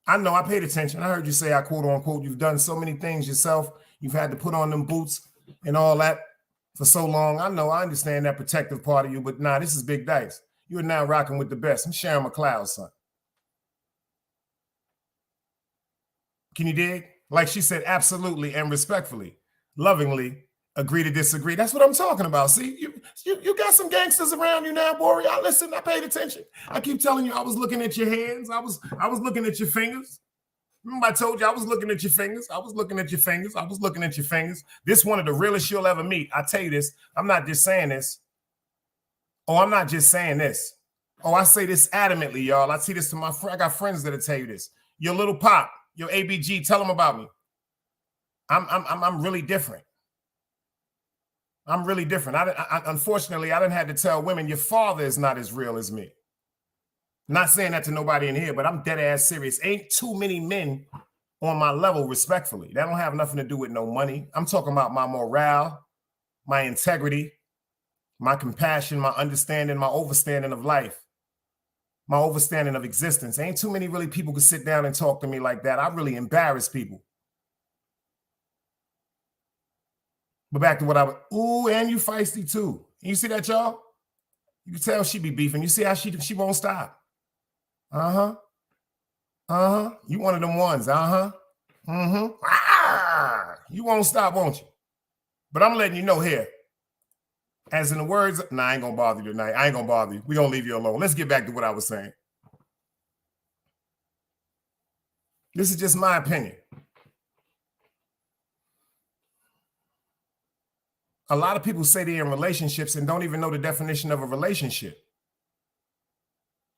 I know, I paid attention. I heard you say, I quote unquote, you've done so many things yourself. You've had to put on them boots and all that for so long. I know, I understand that protective part of you, but nah, this is Big Dice. You're now rocking with the best. I'm Sharon McLeod, son. Can you dig? Like she said, absolutely and respectfully, lovingly, agree to disagree. That's what I'm talking about. See, you got some gangsters around you now, Bori. I listened. I paid attention. I keep telling you, I was looking at your hands. I was looking at your fingers. Remember, I told you I was looking at your fingers. I was looking at your fingers. I was looking at your fingers. This one of the realest you'll ever meet. I tell you this. I'm not just saying this. Oh, I'm not just saying this. Oh, I say this adamantly, y'all. I see this to my friend. I got friends that'll tell you this. Your little pop, your ABG, tell them about me. I'm really different. I'm really different. Unfortunately, I didn't have to tell women your father is not as real as me. Not saying that to nobody in here, but I'm dead ass serious. Ain't too many men on my level, respectfully. That don't have nothing to do with no money. I'm talking about my morale, my integrity, my compassion, my understanding, my overstanding of life, my overstanding of existence. Ain't too many really people could sit down and talk to me like that. I really embarrass people. But back to what I would, ooh, and you feisty too. You see that, y'all? You can tell she be beefing. You see how she won't stop. Uh-huh. Uh-huh. You one of them ones. Uh-huh. Mm-hmm. Ah! You won't stop, won't you? But I'm letting you know here. As in the words, nah, I ain't gonna bother you tonight. I ain't gonna bother you. We're gonna leave you alone. Let's get back to what I was saying. This is just my opinion. A lot of people say they're in relationships and don't even know the definition of a relationship.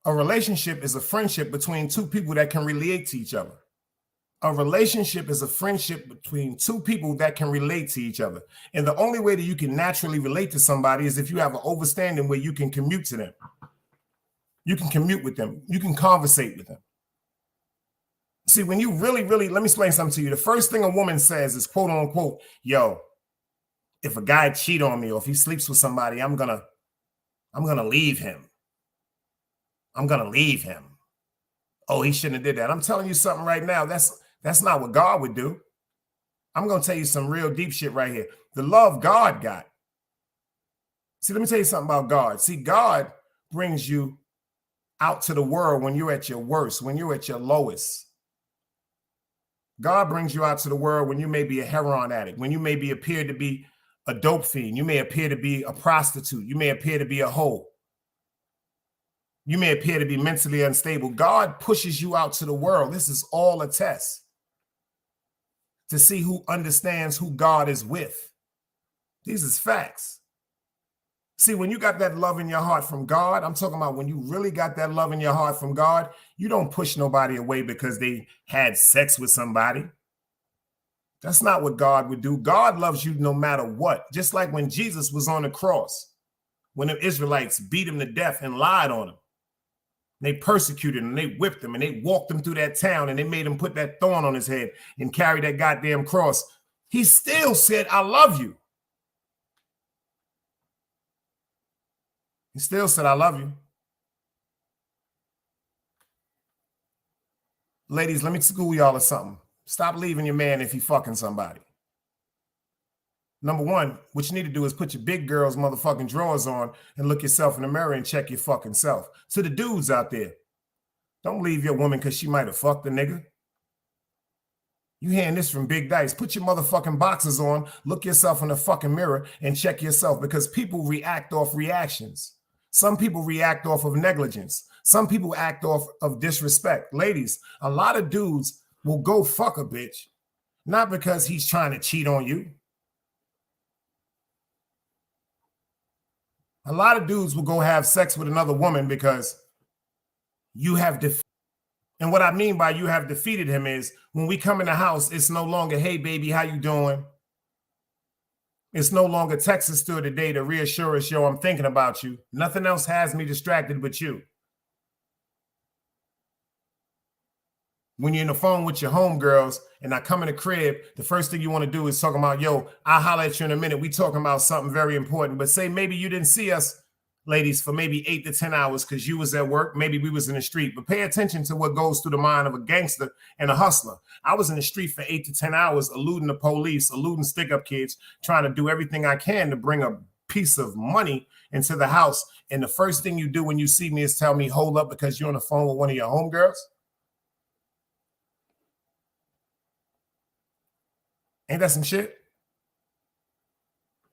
A relationship is a friendship between two people that can relate to each other. A relationship is a friendship between two people that can relate to each other. And the only way that you can naturally relate to somebody is if you have an understanding where you can commute to them. You can commute with them. You can conversate with them. See, when you really, let me explain something to you. The first thing a woman says is, quote unquote, yo, if a guy cheat on me or if he sleeps with somebody, I'm gonna leave him. I'm gonna leave him. Oh, he shouldn't have did that. I'm telling you something right now. That's not what God would do. I'm gonna tell you some real deep shit right here. The love God got. See, let me tell you something about God. See, God brings you out to the world when you're at your worst, when you're at your lowest. God brings you out to the world when you may be a heroin addict, when you may be appear to be a dope fiend, you may appear to be a prostitute, you may appear to be a hoe, you may appear to be mentally unstable. God pushes you out to the world. This is all a test to see who understands who God is with. These is facts. See, when you got that love in your heart from God, I'm talking about when you really got that love in your heart from God, you don't push nobody away because they had sex with somebody. That's not what God would do. God loves you no matter what. Just like when Jesus was on the cross, when the Israelites beat him to death and lied on him. They persecuted him, they whipped him, and they walked him through that town, and they made him put that thorn on his head and carry that goddamn cross. He still said, I love you. He still said, I love you. Ladies, let me school y'all or something. Stop leaving your man if he fucking somebody. Number one, what you need to do is put your big girl's motherfucking drawers on and look yourself in the mirror and check your fucking self. To the dudes out there, don't leave your woman because she might have fucked a nigga. You hearing this from Big Dice. Put your motherfucking boxers on, look yourself in the fucking mirror and check yourself, because people react off reactions. Some people react off of negligence. Some people act off of disrespect. Ladies, a lot of dudes will go fuck a bitch, not because he's trying to cheat on you. A lot of dudes will go have sex with another woman because you have defeated. And what I mean by you have defeated him is when we come in the house, it's no longer, hey, baby, how you doing? It's no longer text us through the day to reassure us, yo, I'm thinking about you. Nothing else has me distracted but you. When you're in the phone with your homegirls and I come in the crib, the first thing you want to do is talk about, yo, I'll holler at you in a minute. We talking about something very important. But say maybe you didn't see us, ladies, for maybe 8 to 10 hours because you was at work. Maybe we was in the street. But pay attention to what goes through the mind of a gangster and a hustler. I was in the street for 8 to 10 hours, eluding the police, eluding stick-up kids, trying to do everything I can to bring a piece of money into the house. And the first thing you do when you see me is tell me, hold up, because you're on the phone with one of your homegirls? Ain't that some shit?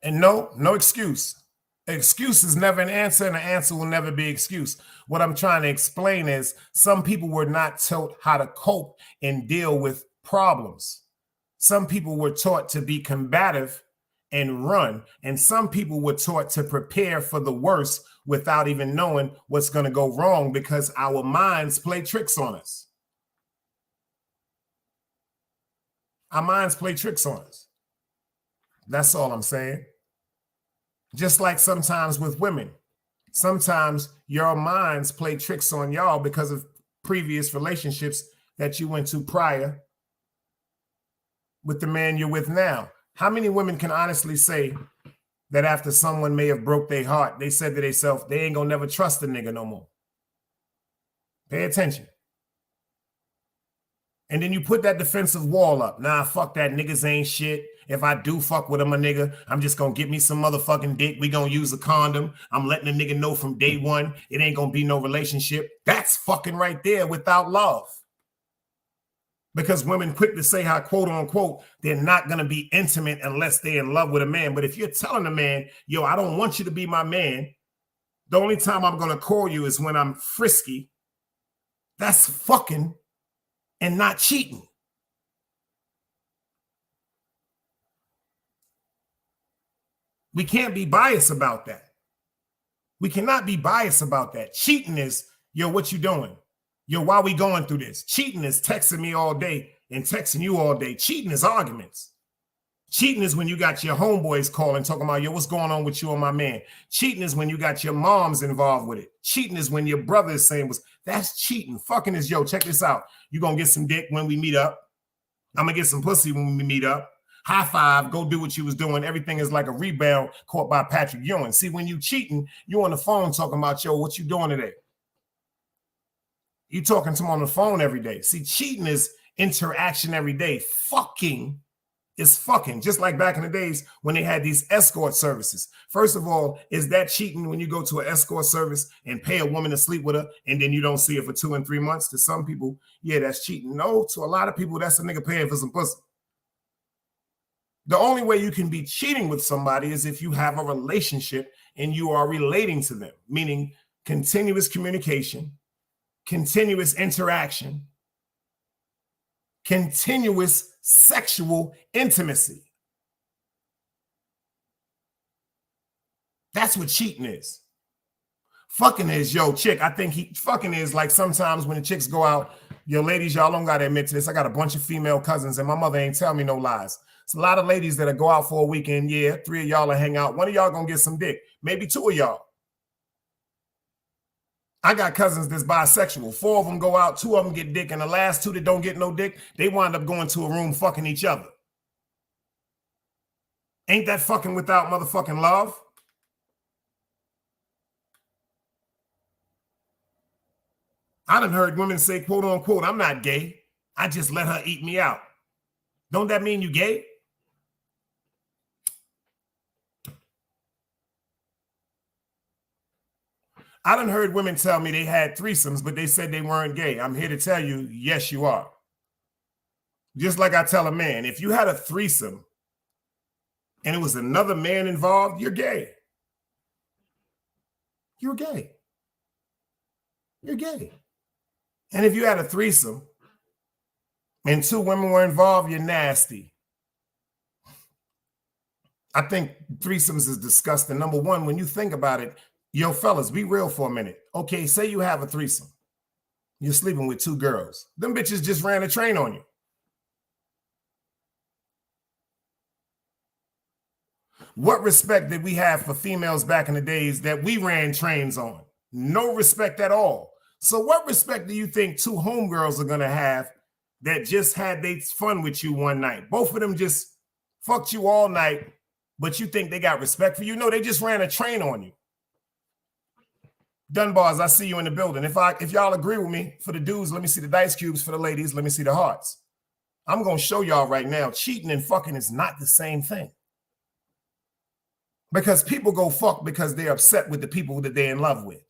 And no excuse. Excuse is never an answer, and an answer will never be excuse. What I'm trying to explain is some people were not taught how to cope and deal with problems. Some people were taught to be combative and run, and some people were taught to prepare for the worst without even knowing what's going to go wrong, because our minds play tricks on us. Our minds play tricks on us. That's all I'm saying. Just like sometimes with women, sometimes your minds play tricks on y'all because of previous relationships that you went to prior with the man you're with now. How many women can honestly say that after someone may have broke their heart, they said to themselves, they ain't gonna never trust a nigga no more? Pay attention. And then you put that defensive wall up. Nah, fuck that, niggas ain't shit. If I do fuck with him, a nigga, I'm just gonna get me some motherfucking dick. We gonna use a condom. I'm letting a nigga know from day one, it ain't gonna be no relationship. That's fucking right there without love. Because women quick to say how, quote unquote, they're not gonna be intimate unless they're in love with a man. But if you're telling a man, yo, I don't want you to be my man, the only time I'm gonna call you is when I'm frisky, that's fucking and not cheating. We can't be biased about that. We cannot be biased about that. Cheating is Yo, what you doing? Yo, why we going through this? Cheating is texting me all day and texting you all day. Cheating is arguments. Cheating is when you got your homeboys calling, talking about, yo, what's going on with you and my man? Cheating is when you got your moms involved with it. Cheating is when your brother is saying, that's cheating. Fucking is, yo, check this out. You going to get some dick when we meet up. I'm going to get some pussy when we meet up. High five, go do what you was doing. Everything is like a rebound caught by Patrick Ewing. See, when you cheating, you on the phone talking about, yo, what you doing today? You talking to him on the phone every day. See, cheating is interaction every day. Fucking is fucking, just like back in the days when they had these escort services. First of all, is that cheating when you go to an escort service and pay a woman to sleep with her and then you don't see her for 2 and 3 months? To some people, yeah, that's cheating. No, to a lot of people, that's a nigga paying for some pussy. The only way you can be cheating with somebody is if you have a relationship and you are relating to them, meaning continuous communication, continuous interaction, continuous sexual intimacy. That's what cheating is. Fucking is, yo, chick, I think fucking is like sometimes when the chicks go out, yo, ladies, y'all don't gotta admit to this. I got a bunch of female cousins and my mother ain't tell me no lies. It's a lot of ladies that go out for a weekend. Yeah, 3 of y'all will hang out. 1 of y'all gonna get some dick. Maybe 2 of y'all. I got cousins that's bisexual. 4 of them go out, 2 of them get dick, and the last 2 that don't get no dick, they wind up going to a room fucking each other. Ain't that fucking without motherfucking love? I done heard women say, quote unquote, I'm not gay. I just let her eat me out. Don't that mean you gay? I done heard women tell me they had threesomes, but they said they weren't gay. I'm here to tell you, yes, you are. Just like I tell a man, if you had a threesome and it was another man involved, you're gay. You're gay. You're gay. And if you had a threesome and 2 women were involved, you're nasty. I think threesomes is disgusting. Number one, when you think about it, yo, fellas, be real for a minute. Okay, say you have a threesome. You're sleeping with 2 girls. Them bitches just ran a train on you. What respect did we have for females back in the days that we ran trains on? No respect at all. So what respect do you think 2 homegirls are going to have that just had their fun with you one night? Both of them just fucked you all night, but you think they got respect for you? No, they just ran a train on you. Dunbars, I see you in the building. If y'all agree with me, for the dudes, let me see the dice cubes. For the ladies, let me see the hearts. I'm going to show y'all right now, cheating and fucking is not the same thing. Because people go fuck because they're upset with the people that they're in love with.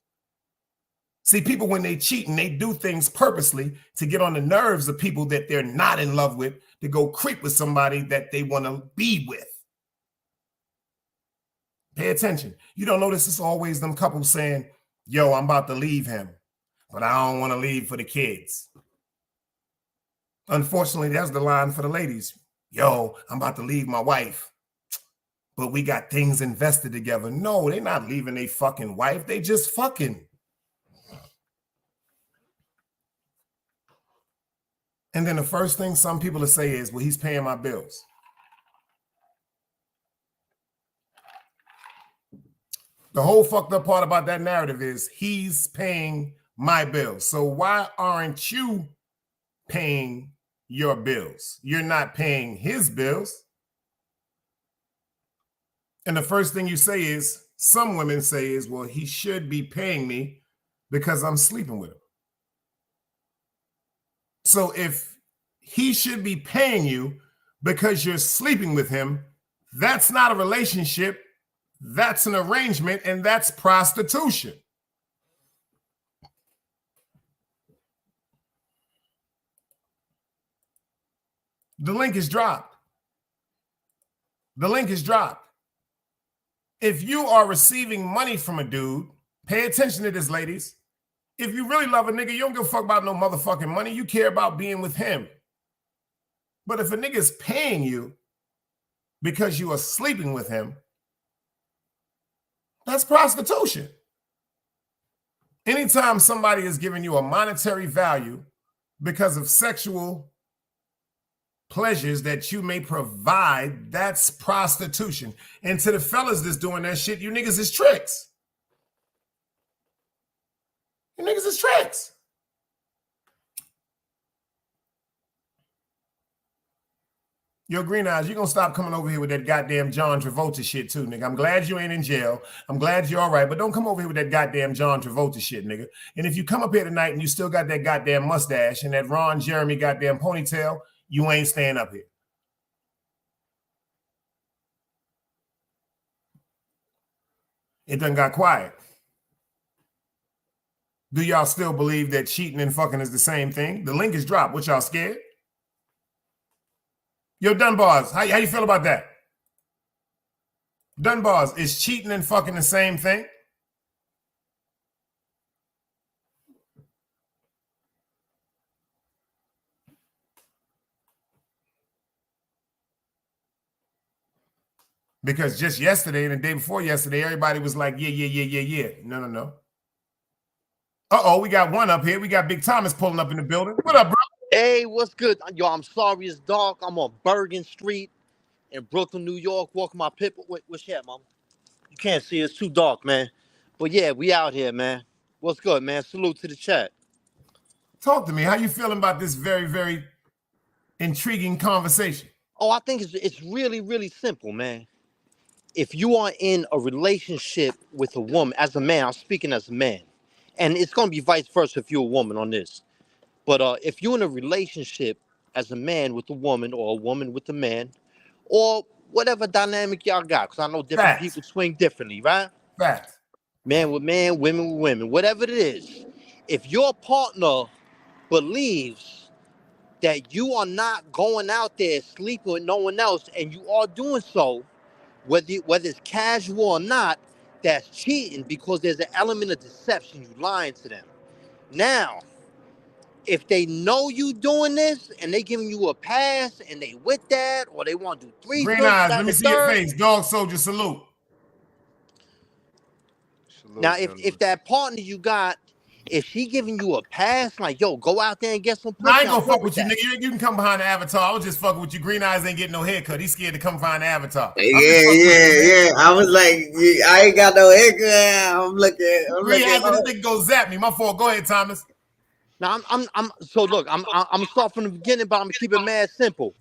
See, people, when they cheat and they do things purposely to get on the nerves of people that they're not in love with, to go creep with somebody that they want to be with. Pay attention. You don't notice it's always them couples saying, yo, I'm about to leave him, but I don't want to leave for the kids. Unfortunately, that's the line for the ladies. Yo, I'm about to leave my wife, but we got things invested together. No, they're not leaving their fucking wife. They just fucking. And then the first thing some people will say is, well, he's paying my bills. The whole fucked up part about that narrative is he's paying my bills. So why aren't you paying your bills? You're not paying his bills. And the first thing you say is, some women say is, well, he should be paying me because I'm sleeping with him. So if he should be paying you because you're sleeping with him, that's not a relationship. That's an arrangement, and that's prostitution. The link is dropped. The link is dropped. If you are receiving money from a dude, pay attention to this, ladies. If you really love a nigga, you don't give a fuck about no motherfucking money. You care about being with him. But if a nigga is paying you because you are sleeping with him, that's prostitution. Anytime somebody is giving you a monetary value because of sexual pleasures that you may provide, that's prostitution. And to the fellas that's doing that shit, you niggas is tricks. You niggas is tricks. Yo, Green Eyes, you gonna stop coming over here with that goddamn John Travolta shit too, nigga. I'm glad you ain't in jail. I'm glad you're all right, but don't come over here with that goddamn John Travolta shit, nigga. And if you come up here tonight and you still got that goddamn mustache and that Ron Jeremy goddamn ponytail, you ain't staying up here. It done got quiet. Do y'all still believe that cheating and fucking is the same thing? The link is dropped. What, y'all scared? Yo, Dunbars, how you feel about that? Dunbars, is cheating and fucking the same thing? Because just yesterday and the day before yesterday, everybody was like, yeah. No. Uh-oh, we got one up here. We got Big Thomas pulling up in the building. What up, bro? Hey, what's good? Yo, I'm sorry it's dark. I'm on Bergen Street in Brooklyn, New York, walking my pip. What's that, mom? You can't see. It's too dark, man. But yeah, we out here, man. What's good, man? Salute to the chat. Talk to me. How you feeling about this very, very intriguing conversation? Oh, I think it's really, really simple, man. If you are in a relationship with a woman, as a man, I'm speaking as a man, and it's going to be vice versa if you're a woman on this. But if you're in a relationship as a man with a woman or a woman with a man or whatever dynamic y'all got, because I know different people swing differently, right? Facts. Man with man, women with women, whatever it is. If your partner believes that you are not going out there sleeping with no one else and you are doing so, whether it's casual or not, that's cheating because there's an element of deception. You lying to them. Now, if they know you doing this and they giving you a pass and they with that or they want to do threesomes, Green Eyes, let me see your face. Dog soldier salute. Now, if that partner you got, if she giving you a pass, like, yo, go out there and get some pussy. I ain't gonna fuck with you, nigga. You can come behind the avatar. I was just fucking with you. Green Eyes ain't getting no haircut. He's scared to come behind the avatar. Yeah. I was like, I ain't got no haircut. I'm looking. Green Eyes, this nigga go zap me. My fault. Go ahead, Thomas. Now so look, I'm gonna start from the beginning, but I'm gonna keep it mad simple.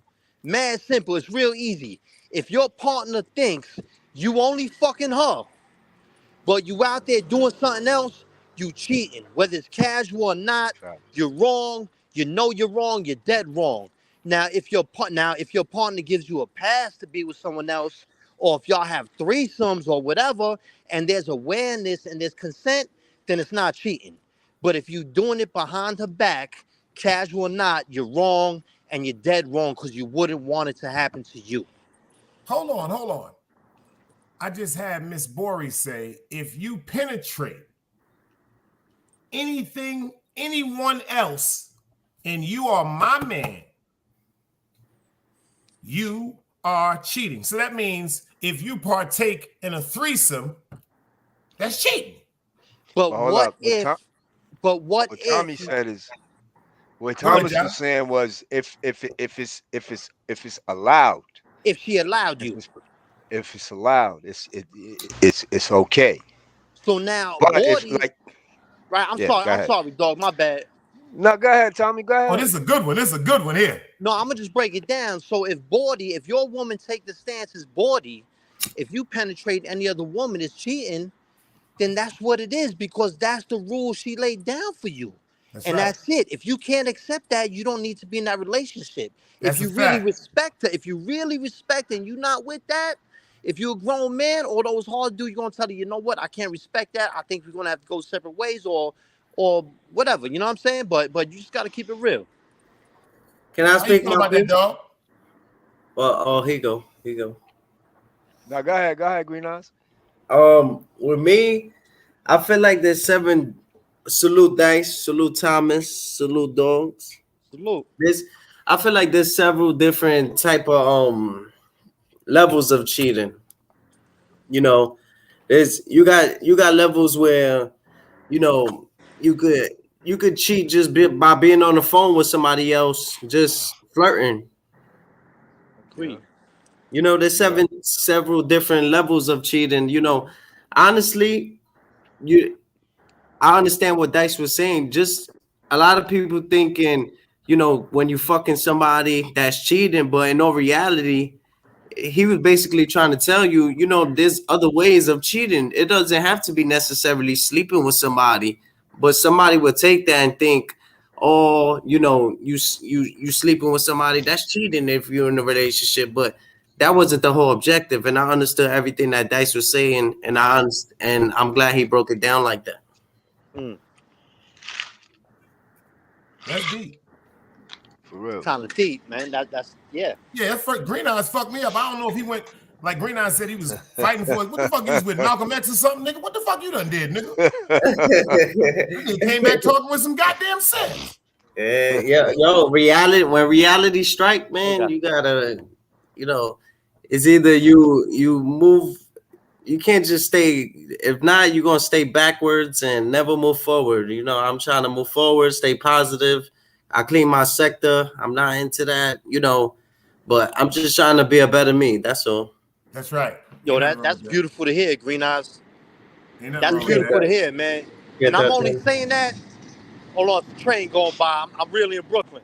Mad simple. It's real easy. If your partner thinks you only fucking her, but you out there doing something else, you cheating. Whether it's casual or not, you're wrong. You know you're wrong. You're dead wrong. Now, if your partner gives you a pass to be with someone else, or if y'all have threesomes or whatever, and there's awareness and there's consent, then it's not cheating. But if you're doing it behind her back, casual or not, you're wrong and you're dead wrong because you wouldn't want it to happen to you. Hold on. I just had Miss Bori say, if you penetrate anyone else, and you are my man, you are cheating. So that means if you partake in a threesome, that's cheating. But what if? What Tommy said is, what Thomas was saying was, if it's allowed, if she allowed you, if it's allowed, it's okay. So now, but if like, right? I'm sorry, dog. My bad. No, go ahead, Tommy. Go ahead. Oh, this is a good one. This is a good one here. No, I'm gonna just break it down. So if your woman take the stance as Bordy, if you penetrate any other woman is cheating, then that's what it is, because that's the rule she laid down for you. That's it. If you can't accept that, you don't need to be in that relationship. If you really respect her, and you're not with that, if you're a grown man, all those hard dudes, you're gonna tell her, you know what, I can't respect that. I think we're gonna have to go separate ways or whatever. You know what I'm saying? But you just gotta keep it real. Can I speak about that, dog? Well, here you go. No, go ahead, Green Eyes. With me, I feel like there's 7. Salute Dice, salute Thomas, salute Dogs. Salute. I feel like there's several different type of levels of cheating. You know, you got levels where, you know, you could cheat just by being on the phone with somebody else, just flirting. Agree. You know, there's several different levels of cheating. You know, honestly, I understand what Dice was saying. Just a lot of people thinking, you know, when you fucking somebody that's cheating, but in all reality, he was basically trying to tell you, you know, there's other ways of cheating. It doesn't have to be necessarily sleeping with somebody, but somebody would take that and think, oh, you know, you sleeping with somebody, that's cheating if you're in a relationship. But that wasn't the whole objective. And I understood everything that Dice was saying, and I'm glad he broke it down like that. That's deep. For real. Kind of deep, man. That's yeah. Yeah, Green Eyes fucked me up. I don't know if he went like Green Eyes said he was fighting for it. What the fuck you was with Malcolm X or something, nigga? What the fuck you done did, nigga? He came back talking with some goddamn sense. Yeah, yo, when reality strike, man, you gotta, you know, it's either you move, you can't just stay. If not, you're gonna stay backwards and never move forward. You know, I'm trying to move forward, stay positive. I clean my sector. I'm not into that, you know, but I'm just trying to be a better me. That's all. That's right. Yo, that's beautiful to hear, Green Eyes. That's beautiful to hear, man. Yeah, and I'm only saying that. Hold on, the train going by. I'm really in Brooklyn.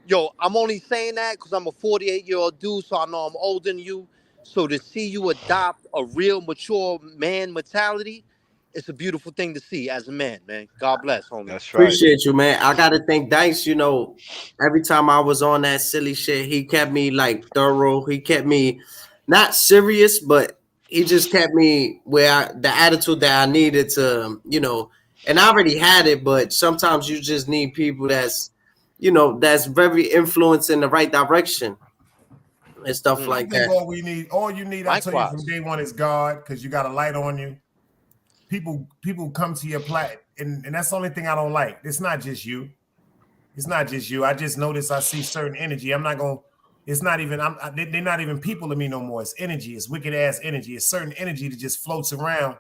Yo, I'm only saying that because I'm a 48-year-old dude, so I know I'm older than you. So to see you adopt a real mature man mentality, it's a beautiful thing to see as a man, man. God bless, homie. That's right. Appreciate you, man. I gotta thank Dice. You know, every time I was on that silly shit, he kept me like thorough. He kept me not serious, but he just kept me where the attitude that I needed to, you know. And I already had it, but sometimes you just need people that's, you know, that's very influenced in the right direction and stuff like that. All you need, I tell you from day one is God, because you got a light on you. People come to your plat, and that's the only thing I don't like. It's not just you. It's not just you. I just notice I see certain energy. I'm not gonna. It's not even. They're not even people to me no more. It's energy. It's wicked ass energy. It's certain energy that just floats around,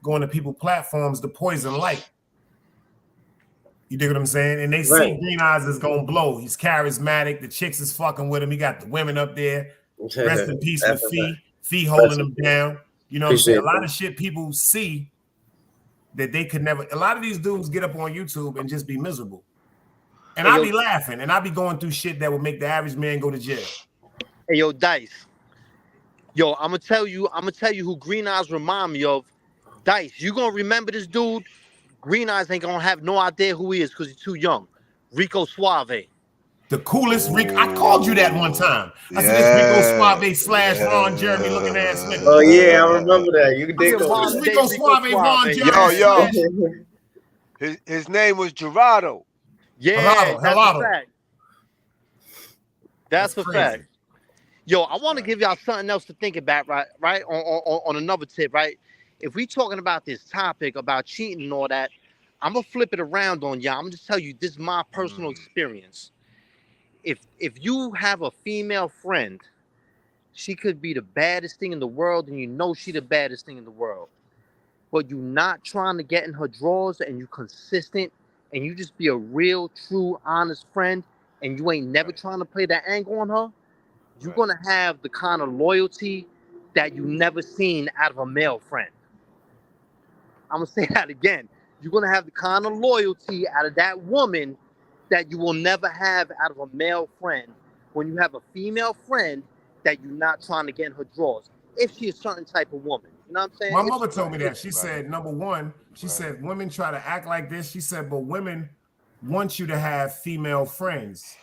going to people platforms to poison light. You dig what I'm saying? And they see Green Eyes is gonna blow. He's charismatic. The chicks is fucking with him. He got the women up there. Rest in peace with Fee holding him down. You know what I'm saying? A lot of shit people see that they could never. A lot of these dudes get up on YouTube and just be miserable. And I be laughing, and I be going through shit that would make the average man go to jail. Hey, yo, Dice. Yo, I'm gonna tell you who Green Eyes remind me of. Dice, you gonna remember this dude? Green Eyes ain't gonna have no idea who he is because he's too young. Rico Suave. The coolest Rico. I called you that one time. I said this Rico Suave / Ron Jeremy looking ass nigga. Oh yeah, I remember that. You did Rico Suave Ron Jeremy. Yo. His name was Gerardo. Yeah, that's a fact. That's a fact. Yo, I want to give y'all something else to think about, right? On another tip, right? If we talking about this topic about cheating and all that, I'm gonna flip it around on y'all. I'm gonna just tell you this is my personal experience. If you have a female friend, she could be the baddest thing in the world, and you know she the baddest thing in the world, but you not trying to get in her drawers, and you consistent, and you just be a real, true, honest friend, and you ain't never trying to play that angle on her, you're gonna have the kind of loyalty that you never seen out of a male friend. I'm gonna say that again. You're gonna have the kind of loyalty out of that woman that you will never have out of a male friend when you have a female friend that you're not trying to get in her drawers. If she's a certain type of woman. You know what I'm saying? My mother told me that. She said, number one, she said, women try to act like this. She said, but women want you to have female friends.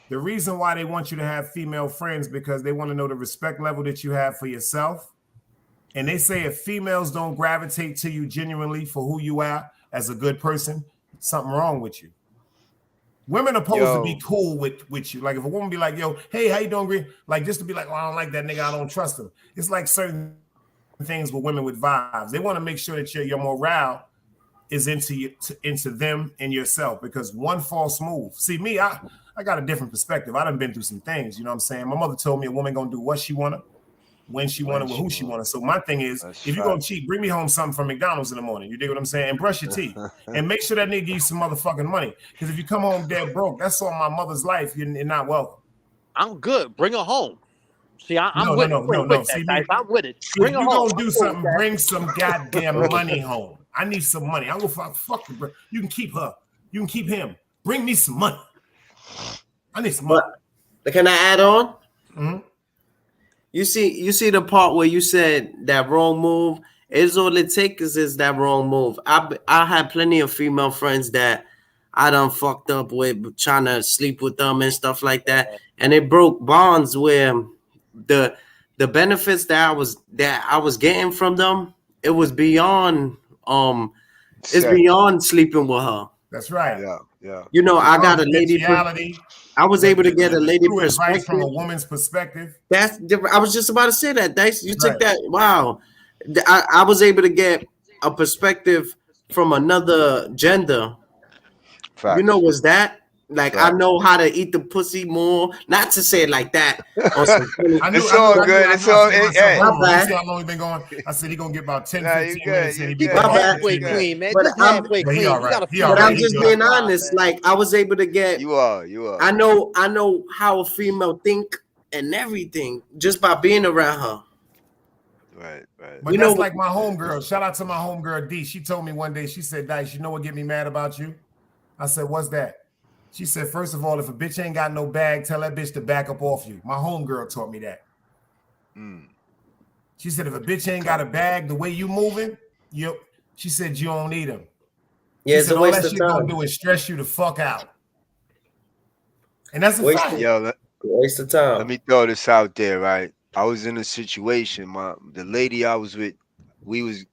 The reason why they want you to have female friends because they want to know the respect level that you have for yourself. And they say if females don't gravitate to you genuinely for who you are as a good person, something wrong with you. Women are supposed to be cool with you. Like if a woman be like, yo, hey, how you doing, Green? Like just to be like, oh, I don't like that nigga. I don't trust him. It's like certain things with women with vibes. They want to make sure that your morale is into them and yourself because one false move. See, me, I got a different perspective. I done been through some things. You know what I'm saying? My mother told me a woman gonna do what she wanna. when she wanted, who she wanted. So my thing is, if you're gonna cheat, bring me home something from McDonald's in the morning. You dig what I'm saying? And brush your teeth. And make sure that nigga give you some motherfucking money. Because if you come home dead broke, that's on my mother's life. You're not welcome. I'm good. Bring her home. See, I'm with that. See, I'm with it. Bring her you home. Gonna do something, bring some goddamn money home. I need some money. I'm gonna fuck the bro. You can keep her. You can keep him. Bring me some money. I need some money. But can I add on? Mm-hmm. You see the part where you said that wrong move is all it takes is that wrong move. I had plenty of female friends that I done fucked up with trying to sleep with them and stuff like that, and it broke bonds where the benefits that I was getting from them, it was beyond it's beyond sleeping with her. That's right. Yeah. You know, I got a lady. I was able to get a lady perspective from a woman's perspective. That's different. I was just about to say that. Dice, you took that. Wow. I was able to get a perspective from another gender. Facts. You know, was that? Like, I know how to eat the pussy more. Not to say it like that. It's all good. It's all good. You see how long we've been going? I said he's going to get about 10, 15 minutes. And he halfway clean, man. Just halfway clean. But I'm just being honest. Like, I was able to get. You are. I know how a female think and everything just by being around her. Right. But that's like my homegirl. Shout out to my homegirl, D. She told me one day, she said, Dice, you know what get me mad about you? I said, what's that? She said, first of all, if a bitch ain't got no bag, tell that bitch to back up off you. My homegirl taught me that. She said, if a bitch ain't got a bag, the way you moving, she said, you don't need him. Yeah, she said, all that shit gonna do is stress you the fuck out. And that's a fact. Yo, waste of time. Let me throw this out there, right? I was in a situation, the lady I was with, we was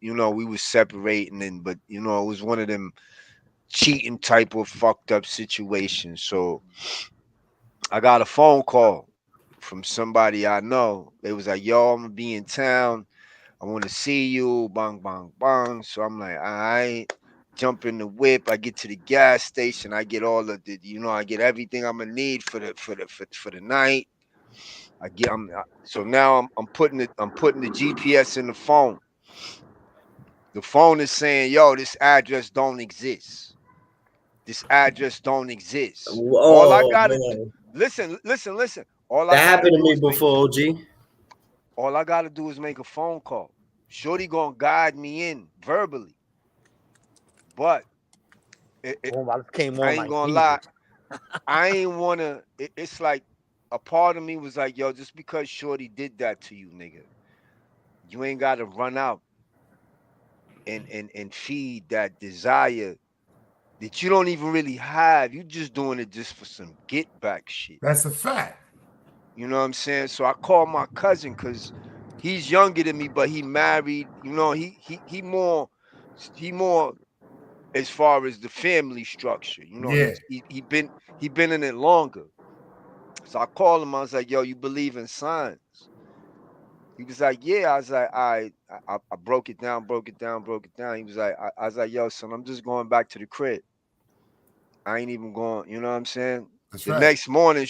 separating, but it was one of them cheating type of fucked up situations. So I got a phone call from somebody I know. They was like, yo, I'm gonna be in town. I want to see you. Bang, bang, bang. So I'm like, all right. Jump in the whip. I get to the gas station. I get all of the, I get everything I'm gonna need for the night. So now I'm putting the GPS in the phone. The phone is saying, yo, this address don't exist. This address don't exist. All I gotta listen. All that happened to me before, OG. All I gotta do is make a phone call. Shorty gonna guide me in verbally, but I ain't gonna lie. I ain't wanna. It's like a part of me was like, yo, just because Shorty did that to you, nigga, you ain't gotta run out and feed that desire that you don't even really have. You just doing it just for some get back shit. That's a fact. You know what I'm saying? So I called my cousin because he's younger than me, but he married. He more as far as the family structure. He been in it longer. So I called him. I was like, yo, you believe in signs? He was like, yeah. I was like, I broke it down. He was like, I was like, yo, son, I'm just going back to the crib. I ain't even going, you know what I'm saying? Next morning,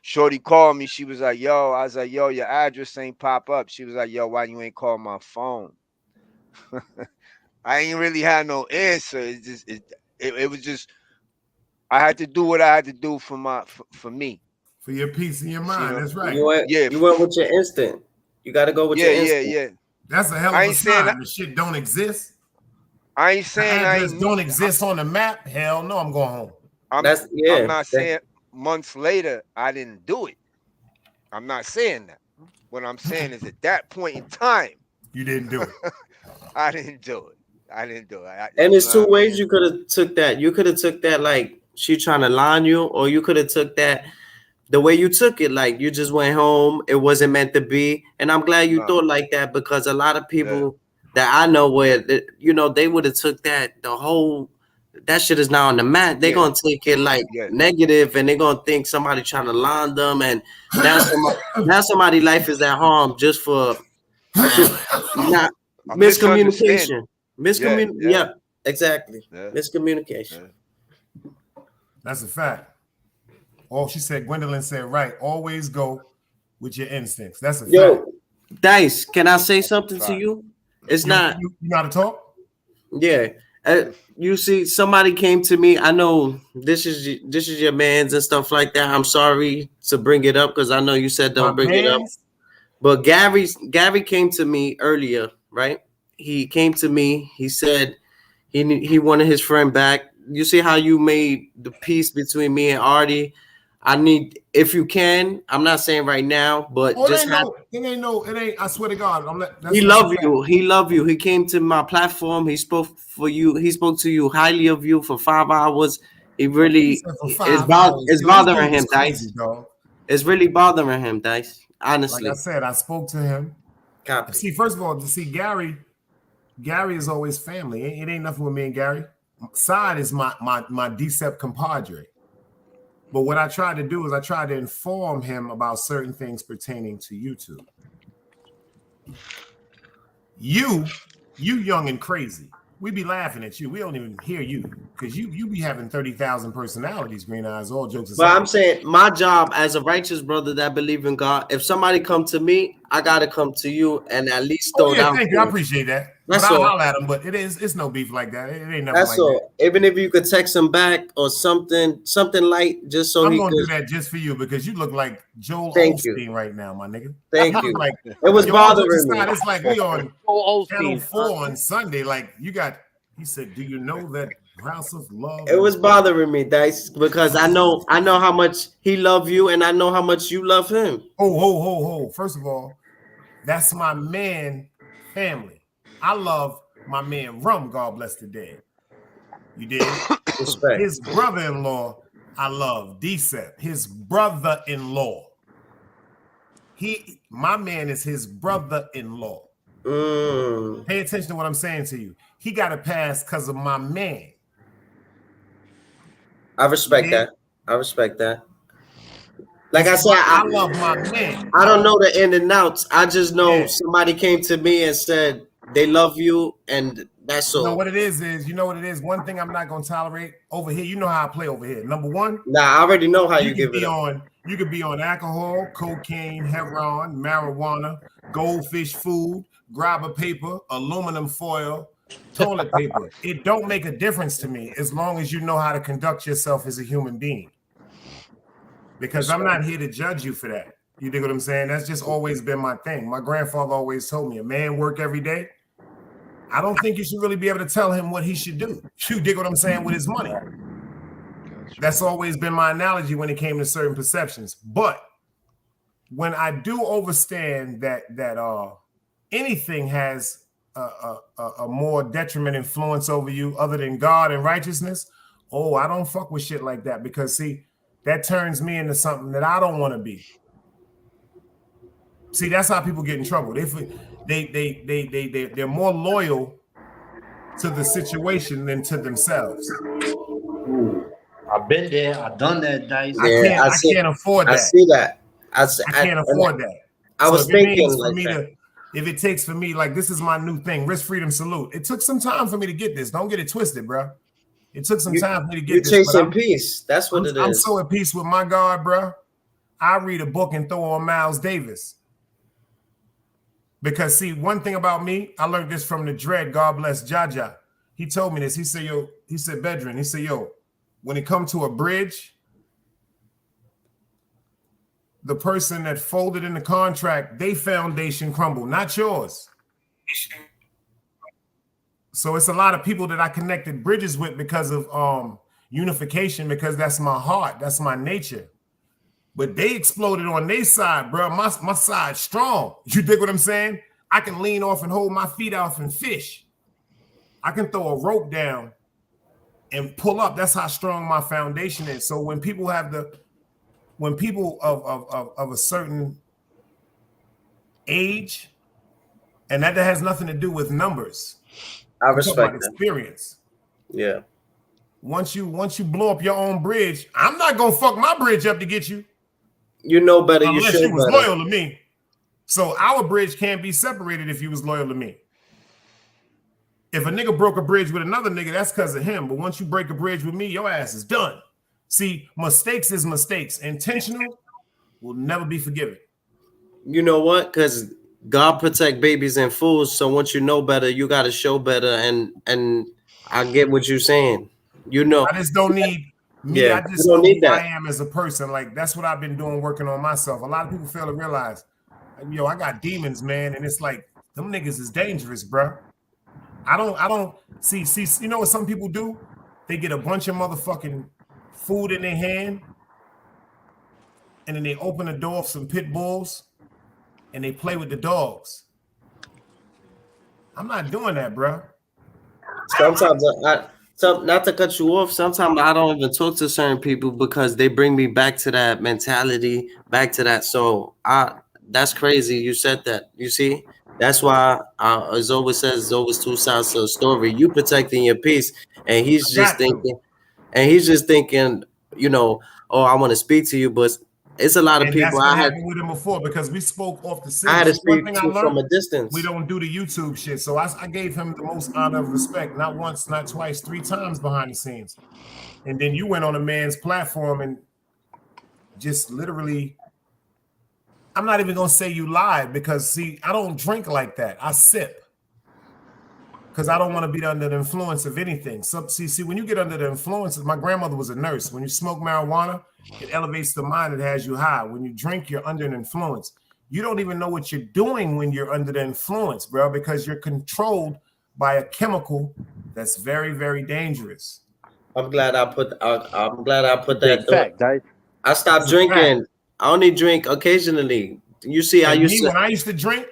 Shorty called me. She was like, yo, I was like, yo, your address ain't pop up. She was like, yo, why you ain't call my phone? I ain't really had no answer. It was just, I had to do what I had to do for me. For your peace of your mind. That's right. You went with your instinct. You got to go with your instinct. Yeah. That's a hell of a sign. The shit don't exist. I ain't saying the don't exist on the map. Hell no, I'm going home. I'm not saying months later I didn't do it. I'm not saying that. What I'm saying is at that point in time, you didn't do it. I didn't do it. And there's two ways you could have took that. You could have took that like she trying to line you, or you could have took that the way you took it, like you just went home. It wasn't meant to be. And I'm glad you thought like that, because a lot of people that I know where, they would have took that that shit is now on the mat. They're going to take it like negative, and they're going to think somebody trying to line them. And now somebody's life is at harm just for not miscommunication. Yeah, exactly. Yeah. Miscommunication. That's a fact. She said, Gwendolyn said, right, always go with your instincts. That's a fact. Dice, can I say something to you? It's not. You know how to talk? Yeah. You see, somebody came to me. I know this is your man's and stuff like that. I'm sorry to bring it up because I know you said My don't bring it up. man's. But Gary came to me earlier, right? He came to me. He said he wanted his friend back. You see how you made the peace between me and Artie. I need, if you can. I'm not saying right now, but Oh, just have. it ain't. I swear to God, He love you. He love you. He came to my platform. He spoke for you. He spoke to you highly of you for 5 hours. He really for is 5 hours. it's Yo, bothering him, crazy, Dice. dog. It's really bothering him, Dice. Honestly, Like I said, I spoke to him. Copy. See, first of all, to see Gary is always family. It ain't nothing with me and Gary. Side is my Decept compadre. But what I tried to do is I tried to inform him about certain things pertaining to YouTube. You young and crazy. We be laughing at you. We don't even hear you because you be having 30,000 personalities, Green Eyes, all jokes aside. But I'm saying my job as a righteous brother that believe in God, if somebody come to me, I gotta come to you and at least throw down. Thank you. I appreciate that. That's but I'll all. holler at him, but it's no beef like that. It ain't nothing That's like all. that. Even if you could text him back or something light, just so I'm gonna do that just for you because you look like Joel Thank Osteen you. right now, my nigga. Thank you. Like, it was bothering me. It's like we on Joel Channel Osteen. 4 on Sunday. Like you got. He said, "Do you know that House of Love?" It was bothering me, Dice, because I know how much he love you, and I know how much you love him. Ho. First of all, that's my man family. I love my man Rum, God bless the dead. You did? Respect. His brother-in-law, I love Decept. His brother-in-law. My man is his brother-in-law. Pay attention to what I'm saying to you. He got a pass because of my man. I respect that. Like I said, I love my man. I don't know the in and outs. I just know somebody came to me and said they love you, and that's all. You know what it is? One thing I'm not gonna tolerate over here. You know how I play over here. Number one. Nah, I already know how you give it up. You could be on alcohol, cocaine, heroin, marijuana, goldfish food, grabber paper, aluminum foil, toilet paper. It don't make a difference to me as long as you know how to conduct yourself as a human being. Because I'm not here to judge you for that. You dig what I'm saying? That's just always been my thing. My grandfather always told me, a man work every day. I don't think you should really be able to tell him what he should do. You dig what I'm saying with his money? That's always been my analogy when it came to certain perceptions. But when I do understand that anything has a more detriment influence over you other than God and righteousness, I don't fuck with shit like that because see, that turns me into something that I don't want to be. See, that's how people get in trouble. They're more loyal to the situation than to themselves. I've been there. I've done that, Dice. Yeah, I can't afford that. I see that. I can't afford that. I was thinking if it takes for me, like this is my new thing, risk freedom salute. It took some time for me to get this. Don't get it twisted, bro. It took some time for me to get this. You're chasing peace. That's what it is. I'm so at peace with my God, bro. I read a book and throw on Miles Davis. Because see, one thing about me, I learned this from the Dread, God bless Jaja. He told me this. He said, Bedrin, he said, yo, when it comes to a bridge, the person that folded in the contract, they foundation crumbled, not yours. So it's a lot of people that I connected bridges with because of unification, because that's my heart, that's my nature. But they exploded on their side, bro. My side's strong. You dig what I'm saying? I can lean off and hold my feet off and fish. I can throw a rope down and pull up. That's how strong my foundation is. So when people of a certain age, and that has nothing to do with numbers. I respect experience. Yeah. Once you blow up your own bridge, I'm not gonna fuck my bridge up to get you. You know better. Unless you was loyal to me. So our bridge can't be separated if you was loyal to me. If a nigga broke a bridge with another nigga, that's because of him. But once you break a bridge with me, your ass is done. See, mistakes is mistakes. Intentional will never be forgiven. You know what? Because God protect babies and fools. So once you know better, you got to show better. And I get what you're saying. You know, I just don't need me. yeah, I you just don't know need who I that. am as a person. Like that's what I've been doing, working on myself. A lot of people fail to realize, yo, I got demons, man, and it's like them niggas is dangerous, bro. I don't see. You know what some people do? They get a bunch of motherfucking food in their hand, and then they open the door of some pit bulls, and they play with the dogs. I'm not doing that, bro. Sometimes not to cut you off. Sometimes I don't even talk to certain people because they bring me back to that mentality, back to that. So that's crazy. You said that. You see, that's why as always says, there's always two sides to a story. You protecting your peace, and he's just thinking, you know, oh, I want to speak to you, but it's a lot of And people that's what happened with him before because we spoke off the I had sins. to One speak thing I to from learned, a distance. we don't do the YouTube shit. So I gave him the most honor of respect, not once, not twice, 3 times behind the scenes. And then you went on a man's platform and just literally, I'm not even going to say you lied because, see, I don't drink like that. I sip because I don't want to be under the influence of anything. So, see, when you get under the influence, my grandmother was a nurse. When you smoke marijuana, it elevates the mind. It has you high. When you drink, you're under an influence. You don't even know what you're doing when you're under the influence, bro, because you're controlled by a chemical that's very, very dangerous. I'm glad I put that Big fact, Dice. I stopped drinking. I only drink occasionally. You see, when I used to drink,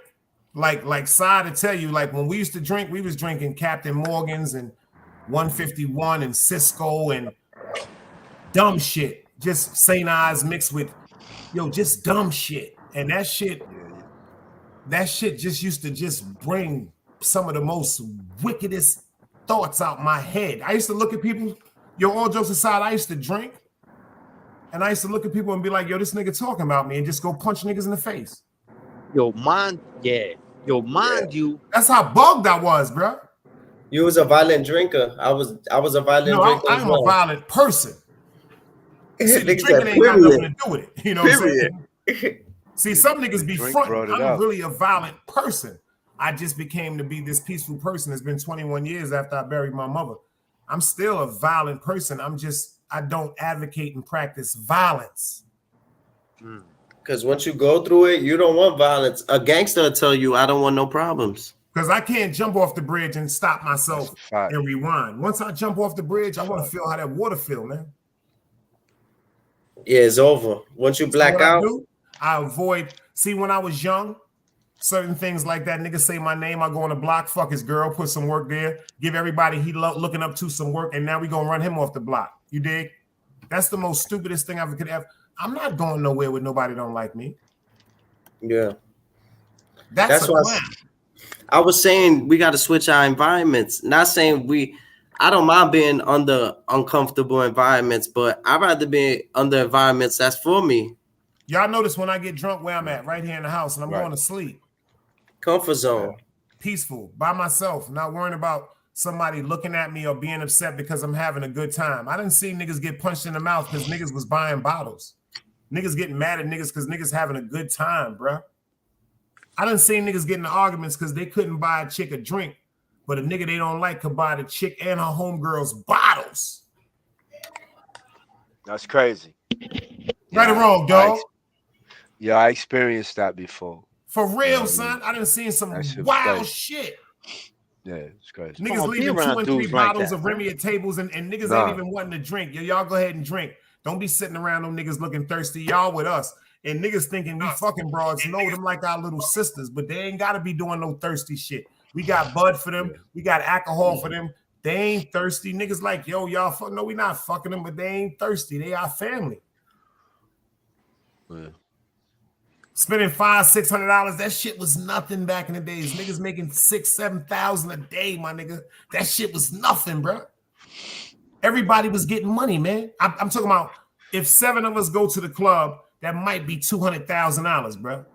like Side to tell you, like when we used to drink, we was drinking Captain Morgan's and 151 and Cisco and dumb shit. Just St. Ives mixed with, just dumb shit. And that shit just used to just bring some of the most wickedest thoughts out my head. I used to look at people, all jokes aside, I used to drink. And I used to look at people and be like, yo, this nigga talking about me, and just go punch niggas in the face. Mind you. That's how bugged I was, bro. You was a violent drinker. I was a violent drinker. I'm a violent person. See, the drinking ain't got nothing to do with it. You know what I'm saying? See, some niggas be fronting. I'm really a violent person. I just became to be this peaceful person. It's been 21 years after I buried my mother. I'm still a violent person. I don't advocate and practice violence. Because once you go through it, you don't want violence. A gangster will tell you, I don't want no problems. Because I can't jump off the bridge and stop myself and rewind. Once I jump off the bridge, I want to feel how that water feel, man. Yeah, it's over. Once you black out. I avoid. See, when I was young, certain things like that, niggas say my name, I go on the block, fuck his girl, put some work there, give everybody he looking up to some work, and now we gonna run him off the block. You dig? That's the most stupidest thing I could have. I'm not going nowhere with nobody don't like me. Yeah. That's why I was saying we got to switch our environments. Not saying I don't mind being under uncomfortable environments, but I'd rather be under environments that's for me. Y'all notice when I get drunk where I'm at, right here in the house, and I'm going to sleep. Comfort zone. Peaceful, by myself, not worrying about somebody looking at me or being upset because I'm having a good time. I didn't see niggas get punched in the mouth because niggas was buying bottles. Niggas getting mad at niggas because niggas having a good time, bro. I done seen niggas getting in arguments because they couldn't buy a chick a drink, but a nigga they don't like could buy the chick and her homegirls bottles. That's crazy. Right or wrong, dog? I experienced that before. For real, son. I done seen some wild shit. Yeah, it's crazy. Niggas leaving 2 and 3 bottles of Remy at tables and niggas ain't even wanting to drink. Y'all go ahead and drink. Don't be sitting around them niggas looking thirsty. Y'all with us. And niggas thinking we fucking broads know them like our little sisters, but they ain't got to be doing no thirsty shit. We got bud for them. We got alcohol for them. They ain't thirsty. Niggas like, yo, y'all fuck. No, we not fucking them, but they ain't thirsty. They our family. Yeah. Spending $500-$600, that shit was nothing back in the days. Niggas making $6,000-$7,000 a day, my nigga. That shit was nothing, bro. Everybody was getting money, man. I'm talking about if 7 of us go to the club, that might be $200,000, bro.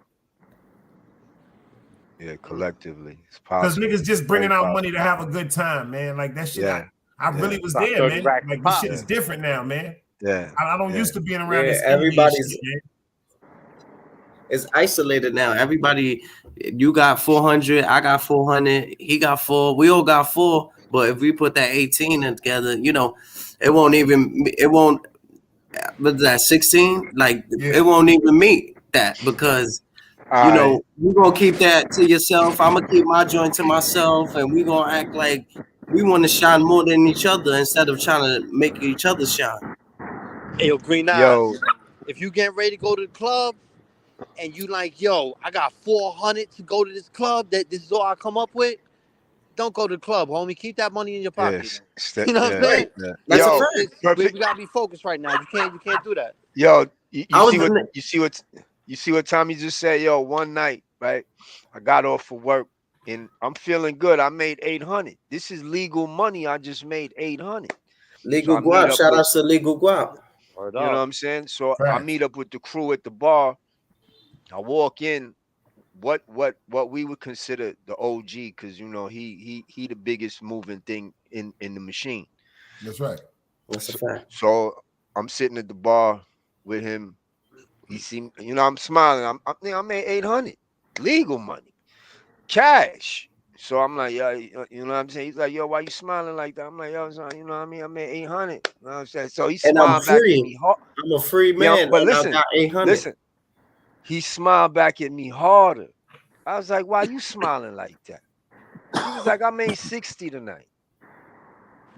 Yeah, collectively, it's because possible. niggas just bringing out money to have a good time, man. Like that shit. Yeah. I really was there, man. Like this shit is different now, man. Yeah, I don't used to being around. Yeah, this everybody's shit, man. It's isolated now. Everybody, You got 400, I got 400, he got 4, we all got 4. But if we put that 18 in together, you know, it won't. But that 16, like it won't even meet that because you know you're gonna keep that to yourself. I'm gonna keep my joint to myself, and we're gonna act like we want to shine more than each other instead of trying to make each other shine. Hey, yo, Green Eyes. Yo. If you getting ready to go to the club and you like, yo, I got 400 to go to this club, that this is all I come up with, don't go to the club, homie. Keep that money in your pocket. Yes. You know what I'm saying? Yeah. That's Yo, a fact. We gotta be focused right now. You can't do that. Yo, you see what Tommy just said? Yo, one night, right? I got off for work and I'm feeling good. I made 800. This is legal money. I just made 800. Legal So guap. Shout out to Legal guap. You know what I'm saying? So I meet up with the crew at the bar. I walk in. What we would consider the OG, because you know he the biggest moving thing in the machine. That's right. That's a fact. So I'm sitting at the bar with him. He seemed, you know, I'm smiling. I made 800, legal money, cash. So I'm like, yo, you know what I'm saying? He's like, yo, why you smiling like that? I'm like, yo, son, you know what I mean? I made 800. You know what I'm saying? So he smiled back at me hard. I'm a free man. Yeah, but listen, I got 800. listen. He smiled back at me harder. I was like, why you smiling like that? He was like, I made 60 tonight.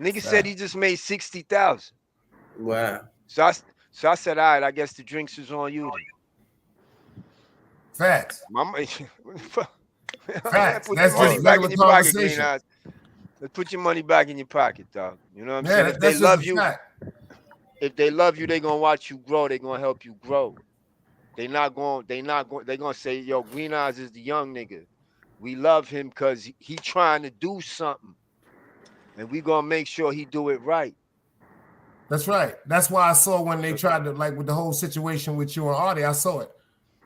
Nigga said he just made 60,000. Wow. So I said, all right, I guess the drinks is on you then. Facts. Facts. Put That's just regular conversation. Let's put your money back in your pocket, dog. You know what I'm saying? If they love you, they're gonna watch you grow, they're gonna help you grow. They're gonna say, yo, Green Eyes is the young nigga. We love him because he trying to do something. And we gonna make sure he do it right. That's right. That's why I saw when they tried to, like with the whole situation with you and Artie, I saw it.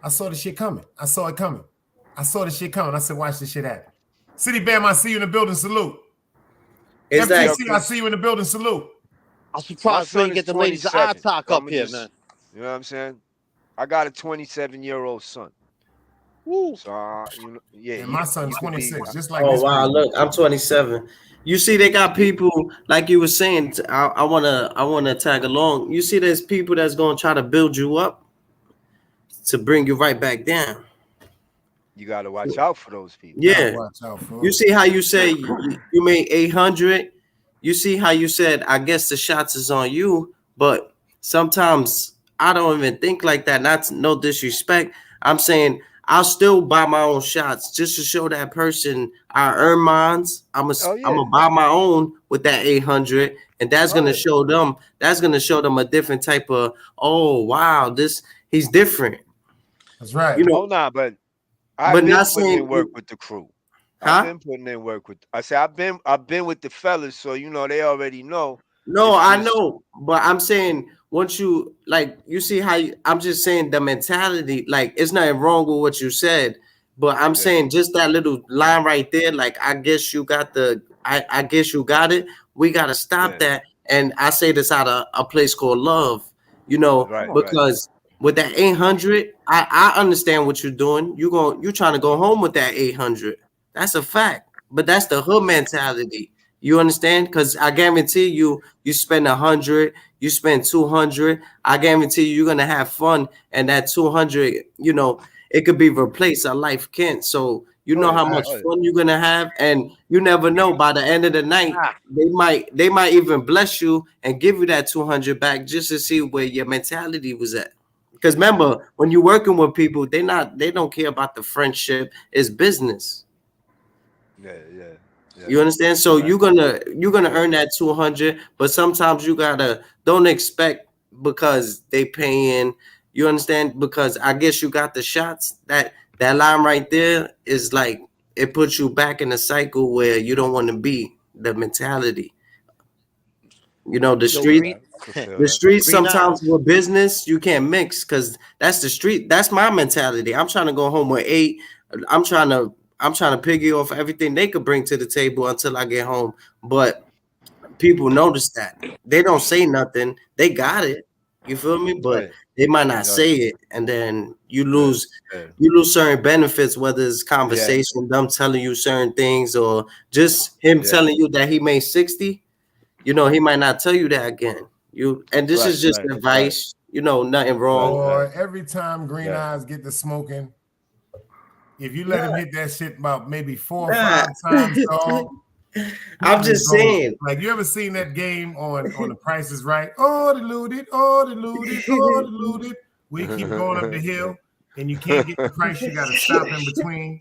I saw the shit coming. I saw it coming. I saw the shit coming. I said, watch this shit happen. City Bam, I see you in the building. Salute. FTC, I see you in the building. Salute. I'm surprised you ain't get the ladies eye talk up here, man. You know what I'm saying? I got a 27-year-old son. Woo. So, and my son's 26, just like this. Oh, wow. Look, I'm 27. You see, they got people, like you were saying, I wanna tag along. You see, there's people that's gonna try to build you up to bring you right back down. You gotta watch out for those people. Yeah. You see how you say you made 800. You see how you said, I guess the shots is on you, but sometimes I don't even think like that. Not no disrespect. I'm saying I'll still buy my own shots just to show that person I earn mines. I'm gonna buy my own with that 800, and that's gonna show them. That's gonna show them a different type of. Oh wow, he's different. That's right. You know, but I've been putting in work with the crew. I've been putting in work with. I say I've been with the fellas, so you know they already know. No, I know, but I'm saying once you you see how I'm just saying the mentality. Like it's nothing wrong with what you said, but I'm saying just that little line right there. Like I guess you got I guess you got it. We gotta stop that. And I say this out of a place called love, you know, because. With that 800, I understand what you're doing. You're trying to go home with that 800. That's a fact. But that's the hood mentality. You understand? Because I guarantee you spend 100, you spend 200. I guarantee you're gonna have fun, and that 200, you know, it could be replaced. A life can't. So you know how much fun you're gonna have, and you never know. By the end of the night, they might even bless you and give you that 200 back just to see where your mentality was at. Because remember, when you're working with people, they don't care about the friendship. It's business. Yeah. You understand? So you're gonna earn that 200, but sometimes you don't expect because they paying. You understand? Because I guess you got the shots. That line right there is like it puts you back in a cycle where you don't want to be. The mentality. You know, the streets sometimes with business, you can't mix because that's the street. That's my mentality. I'm trying to go home with 8. I'm trying to piggy off everything they could bring to the table until I get home. But people notice that. They don't say nothing. They got it. You feel me? But they might not Yeah. say it, and then you lose certain benefits, whether it's conversation, them telling you certain things, or just him telling you that he made 60. You know, he might not tell you that again. And this is just advice. You know, nothing wrong. Or every time Green Eyes get to smoking, if you let him hit that shit about maybe 4 or 5 times, dog. I'm just saying. Like, you ever seen that game on The Price is Right? Oh, deluded, oh, deluded, oh, deluded. We keep going up the hill, and you can't get the price. You got to stop in between.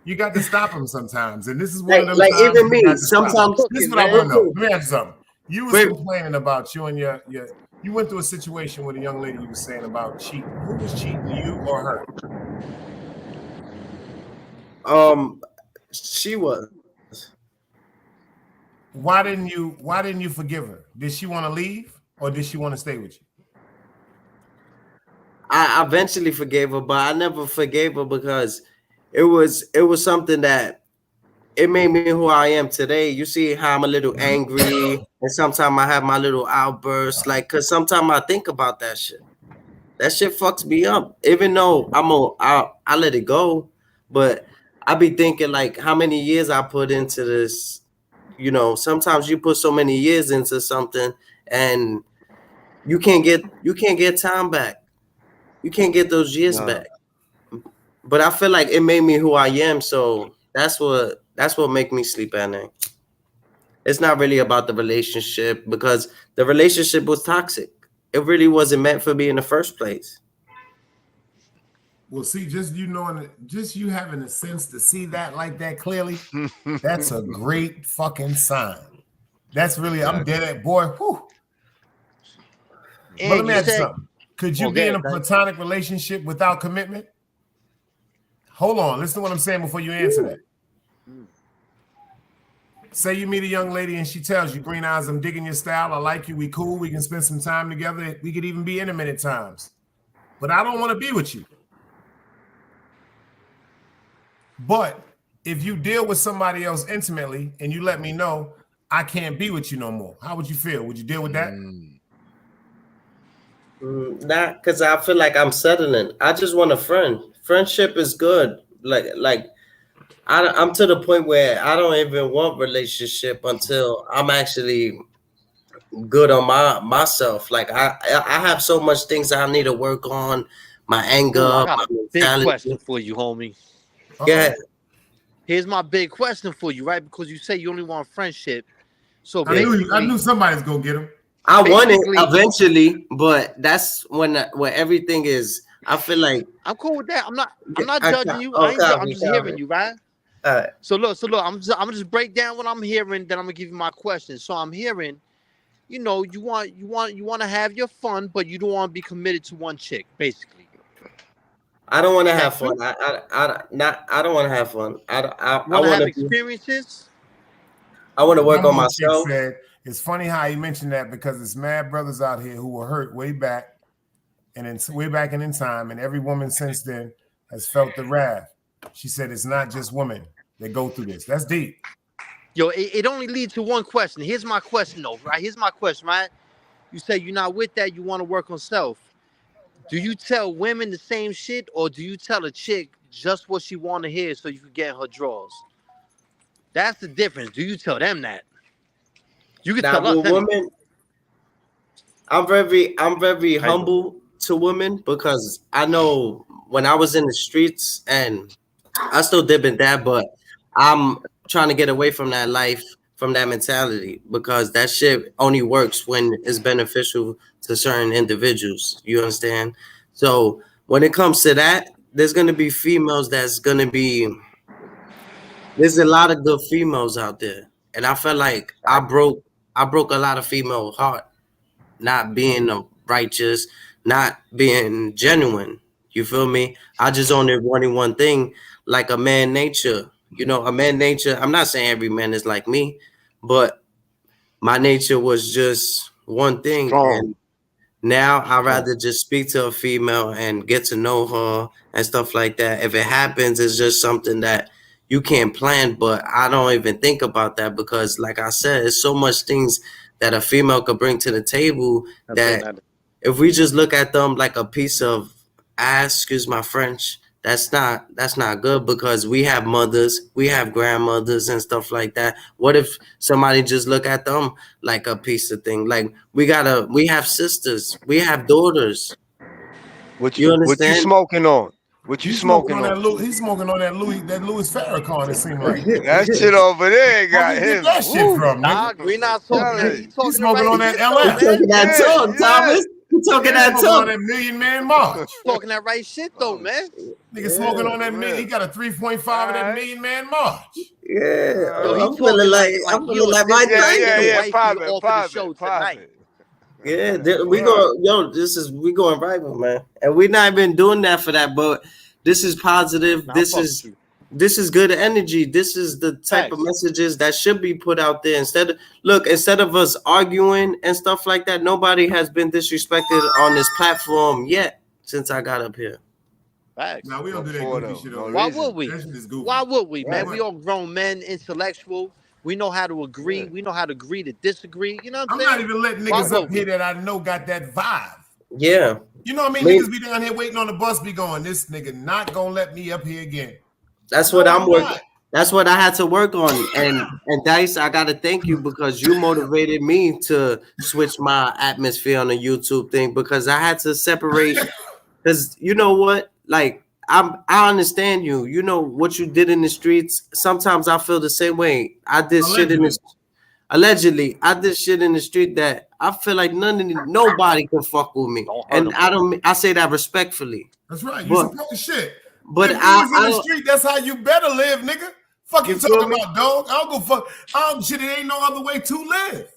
You got to stop him sometimes, and this is one of them. Like times even me, sometimes. This is what I want to know. Let me ask you something. You was complaining about you and your. You went through a situation with a young lady. You were saying about cheating. Who was cheating, you or her? She was. Why didn't you forgive her? Did she want to leave, or did she want to stay with you? I eventually forgave her, but I never forgave her because it was something that it made me who I am today. You see how I'm a little angry, and sometimes I have my little outbursts, like, cause sometimes I think about that shit. That shit fucks me up. Even though I let it go, but I be thinking like how many years I put into this. You know, sometimes you put so many years into something, and you can't get time back. You can't get those years back. But I feel like it made me who I am, so that's what make me sleep at night. It's not really about the relationship, because the relationship was toxic. It really wasn't meant for me in the first place. Well, see, just you having a sense to see that like that clearly, that's a great fucking sign. That's really, I'm dead at, boy. Whew. But let me ask you something. Could you be in a platonic relationship without commitment? Hold on, listen to what I'm saying before you answer that. Say you meet a young lady and she tells you, Green Eyes, I'm digging your style. I like you. We cool. We can spend some time together. We could even be intimate at times. But I don't want to be with you. But if you deal with somebody else intimately and you let me know, I can't be with you no more, how would you feel? Would you deal with that? Not because I feel like I'm settling. I just want a friend. Friendship is good. Like I'm to the point where I don't even want relationship until I'm actually good on myself. Like I have so much things I need to work on. My anger. I got my a big question for you, homie. Yeah. Here's my big question for you, right? Because you say you only want friendship. So I knew somebody's gonna get him. I want it eventually, but that's when everything is. I feel like I'm cool with that. I'm not judging you. I'm just hearing you, right? So look. I'm just break down what I'm hearing. Then I'm gonna give you my question. So I'm hearing, you know, you want to have your fun, but you don't want to be committed to one chick, basically. I don't want to have fun. I don't want to have fun. I want to have experiences. I want to work on myself. It's funny how he mentioned that, because it's mad brothers out here who were hurt way back, and then way back in time, and every woman since then has felt the wrath. She said it's not just women that go through this. That's deep. Yo, it only leads to one question. Here's my question, though, right? Here's my question, right? You say you're not with that. You want to work on self. Do you tell women the same shit, or do you tell a chick just what she want to hear so you can get in her drawers? That's the difference. Do you tell them that? You can tell us. Women, I'm very humble to women, because I know when I was in the streets, and I still dip in that, but I'm trying to get away from that life, from that mentality, because that shit only works when it's beneficial to certain individuals. You understand? So when it comes to that, there's gonna be females there's a lot of good females out there. And I felt like I broke a lot of female heart, not being righteous, not being genuine. You feel me? I just only wanted one thing, like a man nature. You know, a man nature. I'm not saying every man is like me, but my nature was just one thing. And now I'd rather just speak to a female and get to know her and stuff like that. If it happens, it's just something that you can't plan, but I don't even think about that, because like I said, there's so much things that a female could bring to the table that if we just look at them like a piece of ass, excuse my French, that's not good, because we have mothers, we have grandmothers and stuff like that. What if somebody just look at them like a piece of thing? Like we have sisters, we have daughters. What You you understand? smoking on? What you He's smoking that on? He's smoking on that Louis Farrakhan. It seemed like. That shit over there Where got you get him. that shit Woo. from, Nah, nigga? Green Eye talking. Yeah. He talking He's the smoking right on that shit, though, LF. man. Talking that Yeah, talk, yeah. Thomas. You talking that Smoking on talk? that Million Man March. Talking that right shit though, man. Nigga smoking on that million. He got a 3.5 of that Alright. Million Man March. Yeah, Yo, he I'm talking feeling like like I'm he feeling on like my this thing. yeah. Yeah, Wifey off of the show tonight. Yeah, we go. Yo, we going rival, man, and we're not even doing that for that. But this is positive. Nah, This fuck is you. this is good energy. This is the type of messages that should be put out there. Instead of us arguing and stuff like that, nobody has been disrespected on this platform yet since I got up here. Facts. Now we don't do that Before, goofy though. shit No over Why there. would we? That shit is goofy. Why would we, man? Right. We all grown men, intellectual. We know how to agree. Yeah. We know how to agree to disagree. You know what I'm I'm saying? not even letting Why niggas would up here that I know got that vibe. Yeah, You know what I mean? Me- Niggas be down here waiting on the bus, be going, this nigga not gonna let me up here again. that's what I'm working. not. That's what I had to work on. And Dice, I gotta thank you, because you motivated me to switch my atmosphere on the YouTube thing, because I had to separate. Because you know what, like I understand you. You know what you did in the streets. Sometimes I feel the same way. I did shit in the allegedly. I did shit in the street that I feel like nobody can fuck with me, and I say that respectfully. That's right. You supposed shit. But if you was in the street, that's how you better live, nigga. Fuck you talking about, dog. I don't go fuck. I don't shit. It ain't no other way to live.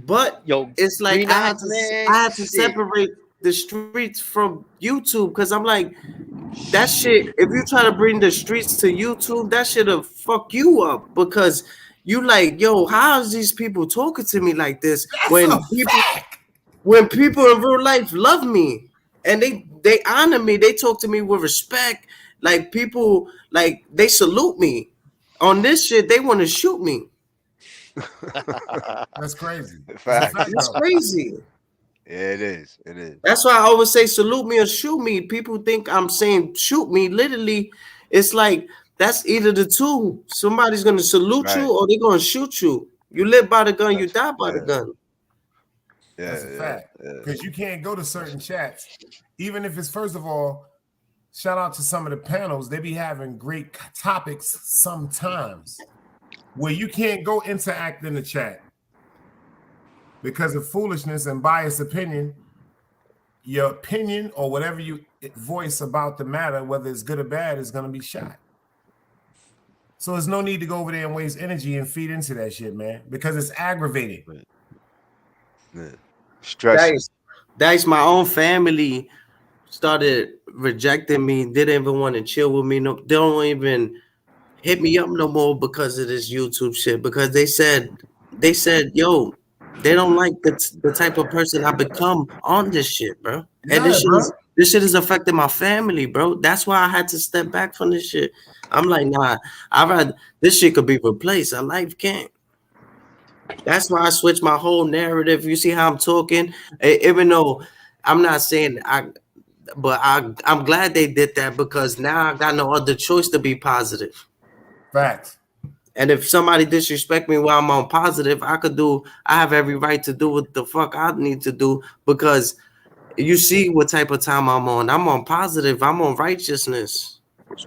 But Yo, it's like Green I Eye, had to man, I had to shit. separate the streets from YouTube, because I'm like, that shit. If you try to bring the streets to YouTube, that shit'll fuck you up, because you like, yo, how is these people talking to me like this when people in real life love me and they honor me, they talk to me with respect, like people like they salute me. On this shit, they want to shoot me. That's crazy. That's crazy. Yeah, it is. It is. That's why I always say salute me or shoot me. People think I'm saying shoot me. Literally, it's like that's either the two. Somebody's gonna salute you or they're gonna shoot you. You live by the gun, you die by the gun. Yeah, that's a fact. Because you can't go to certain chats, even if it's, first of all, shout out to some of the panels. They be having great topics sometimes where you can't go interact in the chat because of foolishness and biased opinion. Your opinion or whatever you voice about the matter, whether it's good or bad, is going to be shot. So there's no need to go over there and waste energy and feed into that shit, man, because it's aggravating. Stress. Dice, my own family started rejecting me. They didn't even want to chill with me. No, they don't even hit me up no more because of this YouTube shit. Because they said, yo, they don't like the type of person I become on this shit, bro. And this shit is affecting my family, bro. That's why I had to step back from this shit. I'm like, nah, I'd rather this shit could be replaced. A life can't. That's why I switched my whole narrative. You see how I'm talking? Even though I'm not saying I'm glad they did that, because now I got no other choice to be positive. Facts. And if somebody disrespect me while I'm on positive, I have every right to do what the fuck I need to do, because you see what type of time I'm on. I'm on positive. I'm on righteousness.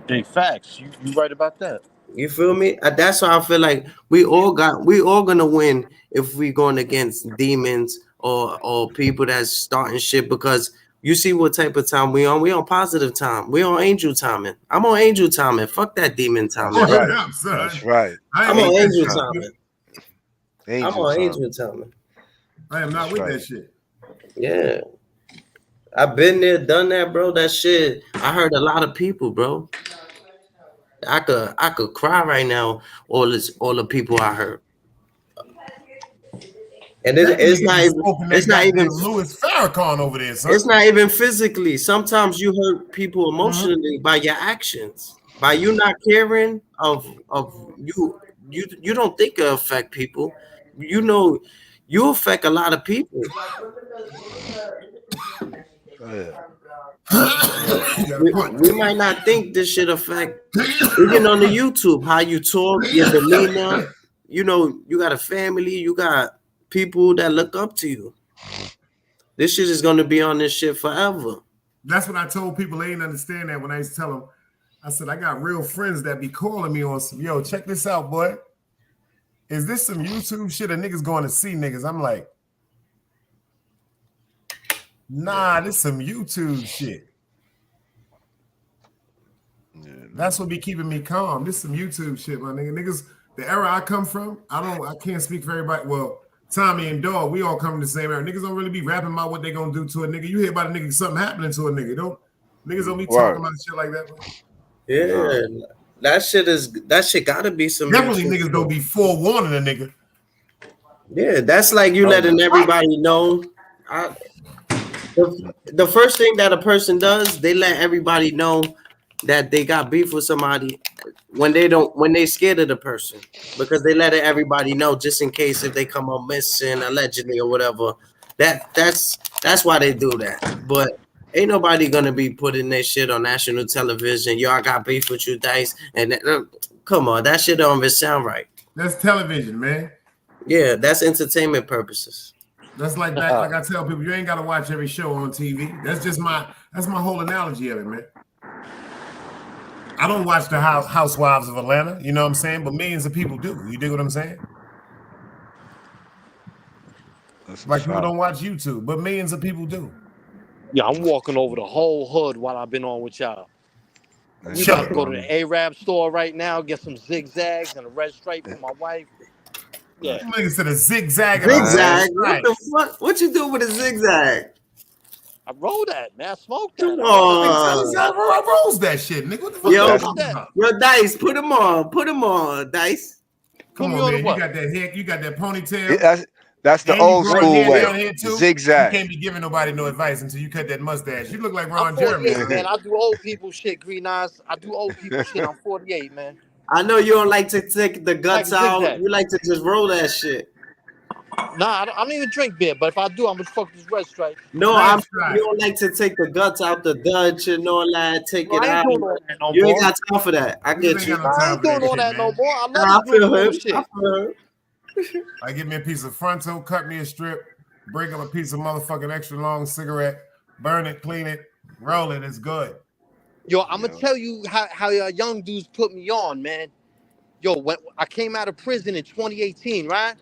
Big facts. You right about that. You feel me? That's why I feel like we all gonna win if we going against demons or people that's starting shit, because you see what type of time we on. We on positive time. We on angel timing. I'm on angel timing. Fuck that demon timing. That's right. I'm on angel timing. I'm on angel timing. I am not with that shit. Yeah. I've been there, done that, bro. That shit. I heard a lot of people, bro. I could cry right now. All the people I heard, and it's not even Louis Farrakhan over there. Son. It's not even physically. Sometimes you hurt people emotionally by your actions, by you not caring of you. You don't think it affect people. You know, you affect a lot of people. We might not think this shit affect, even on the YouTube, how you talk, your demeanor. You know, you got a family, you got people that look up to you. This shit is gonna be on this shit forever. That's what I told people. They didn't understand that when I used to tell them. I said, I got real friends that be calling me on some, yo, check this out, boy. Is this some YouTube shit or niggas going to see niggas? I'm like, nah, this some YouTube shit. Yeah, that's what be keeping me calm. This some YouTube shit, my nigga. Niggas, the era I come from, I can't speak for everybody. Well, Tommy and Dog, we all come from the same era. Niggas don't really be rapping about what they gonna do to a nigga. You hear about a nigga, something happening to a nigga. Niggas don't be talking about shit like that. Yeah, that shit gotta be some. Definitely niggas don't be forewarning a nigga. Yeah, that's like you letting everybody know. The first thing that a person does, they let everybody know that they got beef with somebody when they scared of the person, because they let everybody know just in case if they come up missing allegedly or whatever. That's why they do that. But ain't nobody gonna be putting their shit on national television. Yo, I got beef with you, Dice, and come on, that shit don't even sound right. That's television, man. Yeah, that's entertainment purposes. That's like that. Like I tell people, you ain't gotta watch every show on TV. That's my whole analogy of it, man. I don't watch the Housewives of Atlanta, you know what I'm saying? But millions of people do. You dig what I'm saying? Like people don't watch YouTube, but millions of people do. Yeah, I'm walking over the whole hood while I've been on with y'all. We about to go to the Arab store right now, get some zigzags and a red stripe for my wife. Yeah. Nigga said a zigzag. Zigzag? What the fuck? What you do with a zigzag? I roll that, man. I smoked that. I rolls that shit, nigga. What the fuck? Yo, Dice, put him on, Dice. Come on, man. You got that head, you got that ponytail. That's the old school way. Zigzag. You can't be giving nobody no advice until you cut that mustache. You look like Ron Jeremy. Man, I do old people shit, Green Eyes. I do old people shit. I'm 48, man. I know you don't like to take the guts out. You like to just roll that shit. Nah, I don't even drink beer, but if I do, I'm gonna fuck this red stripe. No, you don't like to take the guts out the Dutch and all that. Take it out. You ain't got time for that. I get you. I ain't doing all that no more. I feel him. I give me a piece of frontal, cut me a strip, break up a piece of motherfucking extra long cigarette, burn it, clean it, roll it. It's good. Yo, I'm gonna tell you how your young dudes put me on, man. Yo, when I came out of prison in 2018, right?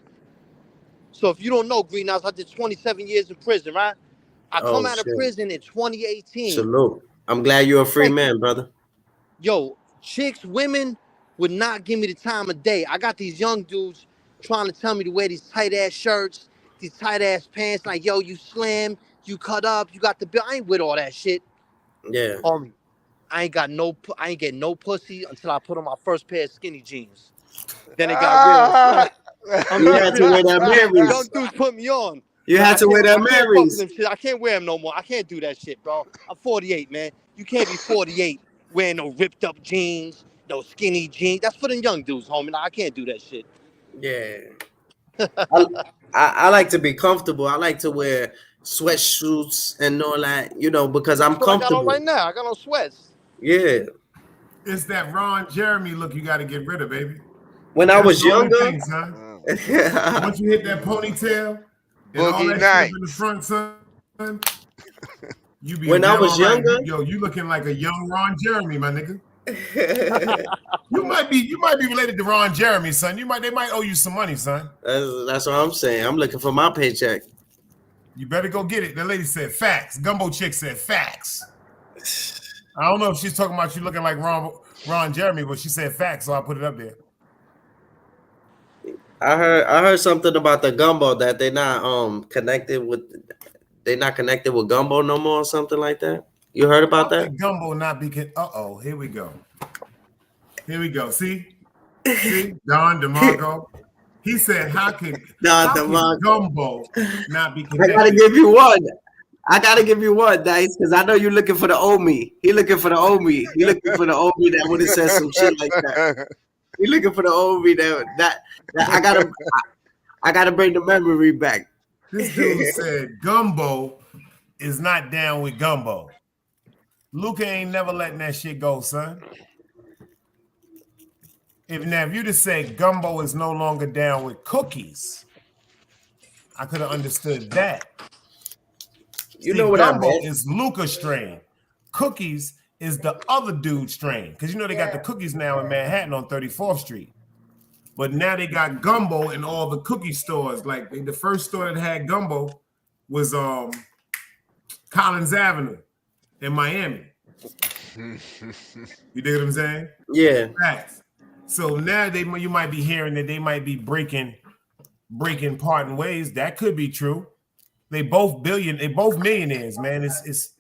So if you don't know, Green Eyes, I did 27 years in prison, right? I come out of prison in 2018. Salute. I'm glad you're a free man, brother. Yo, chicks, women would not give me the time of day. I got these young dudes trying to tell me to wear these tight ass shirts, these tight ass pants. Like, yo, you slim, you cut up, you got the bill. I ain't with all that shit. Yeah. Homie, I ain't get no pussy until I put on my first pair of skinny jeans. Then it got real. You had to wear that Marys. Young dudes put me on. You had to wear that Marys. I can't wear them no more. I can't do that shit, bro. I'm 48, man. You can't be 48 wearing no ripped up jeans, no skinny jeans. That's for the young dudes, homie. I can't do that shit. Yeah. I like to be comfortable. I like to wear sweatsuits and all that, you know, because I'm comfortable. I got on right now. I got on sweats. Yeah. It's that Ron Jeremy look you got to get rid of, baby. When I was younger, once you hit that ponytail and all that shit in the front, son, you be. When I was younger, yo, you looking like a young Ron Jeremy, my nigga. you might be related to Ron Jeremy, son. They might owe you some money, son. That's what I'm saying. I'm looking for my paycheck. You better go get it. The lady said facts. Gumbo chick said facts. I don't know if she's talking about you looking like Ron Jeremy, but she said facts, so I put it up there. I heard something about the gumbo that they're not connected with gumbo no more or something like that. You heard about that? Gumbo not be here we go. See, Don DeMarco. He said, how can gumbo not be connected? I gotta give you one, Dice, because I know you're looking for the old me. He looking for the old me. He looking for the old me that would have said some shit like that. He looking for the old me that I gotta bring the memory back. This dude said Gumbo is not down with Gumbo. Luca ain't never letting that shit go, son. If you just said Gumbo is no longer down with Cookies, I could have understood that. You know what I Gumbo meant. is Luca strain. Cookies is the other dude strain. Because you know they got the Cookies now in Manhattan on 34th Street. But now they got Gumbo in all the cookie stores. Like the first store that had Gumbo was Collins Avenue in Miami. You dig what I'm saying? Yeah. Facts. So now you might be hearing that they might be breaking parting ways. That could be true. They both millionaires, man. It's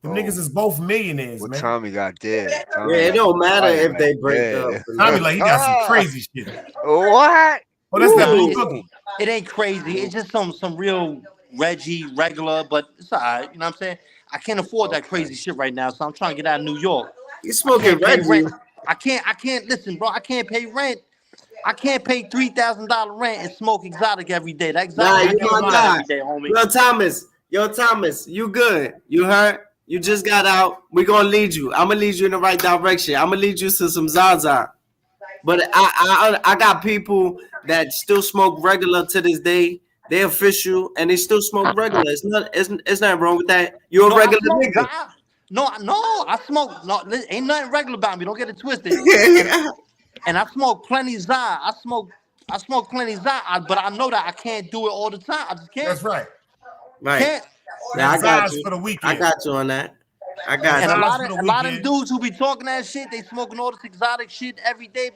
the niggas is both millionaires, What man. Tommy got there? Yeah, it don't matter if they break up. Tommy like he got some crazy shit. What? Oh, that's that blue It, cookie. it ain't crazy. It's just some real Reggie regular, but it's all right. You know what I'm saying? I can't afford that crazy shit right now, so I'm trying to get out of New York. You I smoking can't pay Reggie? rent. I can't listen, bro. I can't pay rent. I can't pay $3,000 rent and smoke exotic every day. That Nah, exotic you I can't my buy guy. every day, homie. Yo, Thomas, you good? You heard? You just got out. We gonna lead you. I'm gonna lead you in the right direction. I'm gonna lead you to some Zaza. But I got people that still smoke regular to this day. They official and they still smoke regular. It's nothing wrong with that. You're a I regular smoke nigga. Zah. No, I smoke. No, ain't nothing regular about me. Don't get it twisted. And I smoke plenty Zah. I smoke plenty Zah, but I know that I can't do it all the time. I just can't. That's right. Right. Can't. Yeah, I got Zaz you. for the weekend. I got you on that. I got And you. a lot for the of them weekend. dudes who be talking that shit, they smoking all this exotic shit every day,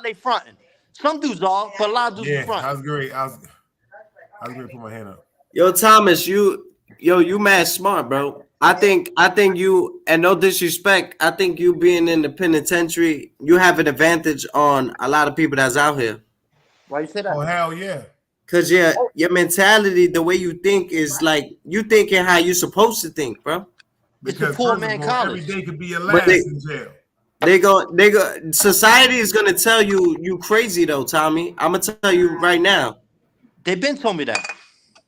they fronting. Some dudes are, but a lot of dudes be Yeah, fronting. I was great. I was going to put my hand up. Yo, Thomas, you mad smart, bro. I think you, and no disrespect, I think you being in the penitentiary, you have an advantage on a lot of people that's out here. Why you say that? Oh, hell yeah. Cause your mentality, the way you think is like you thinking how you supposed to think, bro. Because poor first man of all, college. every day could be your But last in jail. They go. Society is gonna tell you crazy though, Tommy. I'm gonna tell you right now. They been told me that.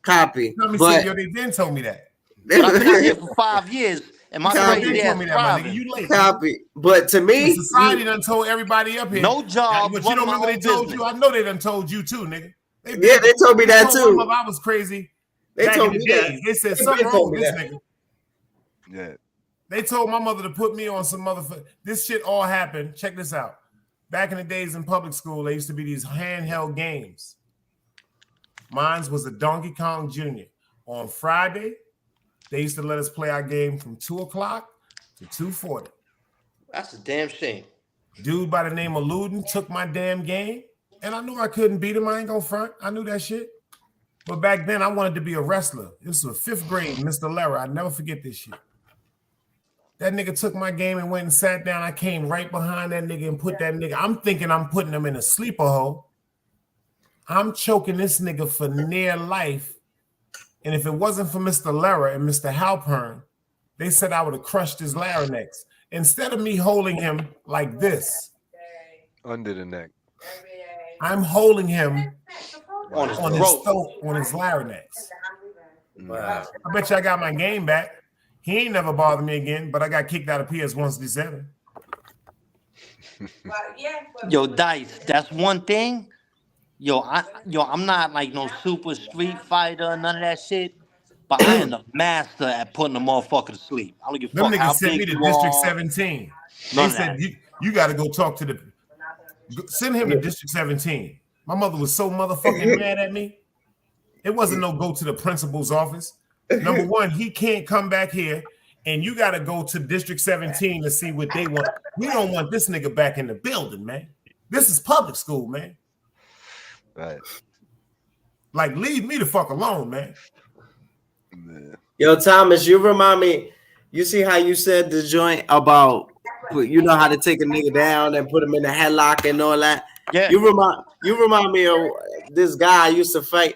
Copy. Tommy But said, yo, they been told me that. But I've been out here for 5 years, and my They crazy told ass me that, my nigga. thriving. You late. copy. But to me, Society done told everybody up here. No job, But you don't run my remember they own told business. you? I know they done told you too, nigga. yeah, they told me that told my too. mother I was crazy. They back told in me the that. days. They said They something been wrong told with me this that. nigga. Yeah. They told my mother to put me on some motherfucker. This shit all happened. Check this out. Back in the days in public school, there used to be these handheld games. Mine was a Donkey Kong Jr. On Friday, they used to let us play our game from 2 o'clock to 2:40. That's a damn shame. Dude by the name of Luden took my damn game, and I knew I couldn't beat him. I ain't gonna front. I knew that shit. But back then, I wanted to be a wrestler. This was 5th grade, Mr. Lehrer. I never forget this shit. That nigga took my game and went and sat down. I came right behind that nigga and put that nigga. I'm thinking I'm putting him in a sleeper hole. I'm choking this nigga for near life. And if it wasn't for Mr. Lehrer and Mr. Halpern, they said I would have crushed his larynx. Instead of me holding him like this, Under the neck. I'm holding him On his on throat. his larynx. Wow. I bet you I got my game back. He ain't never bothered me again, but I got kicked out of PS167. Yo, Dice, that's one thing. I'm not like no super street fighter, none of that shit. But I am the master at putting a motherfucker to sleep. I don't give a Them fuck how niggas sent me big to you District are. 17. They None of said, that. you got to go talk to send him to District 17. My mother was so motherfucking mad at me. It wasn't no go to the principal's office. Number one, he can't come back here, and you got to go to District 17 to see what they want. We don't want this nigga back in the building, man. This is public school, man. Right. Like, leave me the fuck alone, man. Yeah. Yo, Thomas, you remind me. You see how you said the joint about you know how to take a nigga down and put him in a headlock and all that. Yeah. You remind me of this guy I used to fight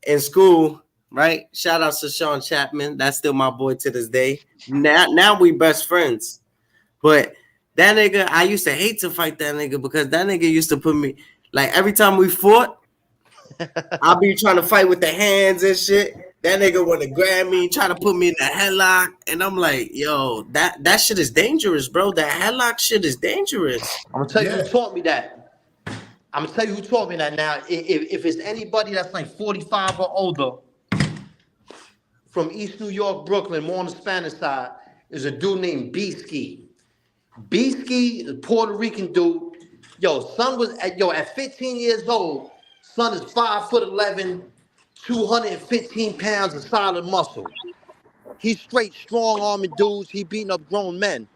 in school, right? Shout out to Sean Chapman. That's still my boy to this day. Now we best friends. But that nigga, I used to hate to fight that nigga because that nigga used to put me like every time we fought, I'll be trying to fight with the hands and shit. That nigga want to grab me, try to put me in the headlock, and I'm like, yo, that shit is dangerous, bro. That headlock shit is dangerous. I'm gonna tell you Yeah. who taught me that. I'm gonna tell you who taught me that. Now, if it's anybody that's like 45 or older from East New York, Brooklyn, more on the Spanish side, is a dude named B-Ski. B-Ski, a Puerto Rican dude. Yo, son was at 15 years old. Son is 5'11", 215 pounds of solid muscle. He's straight strong arming dudes. He beating up grown men.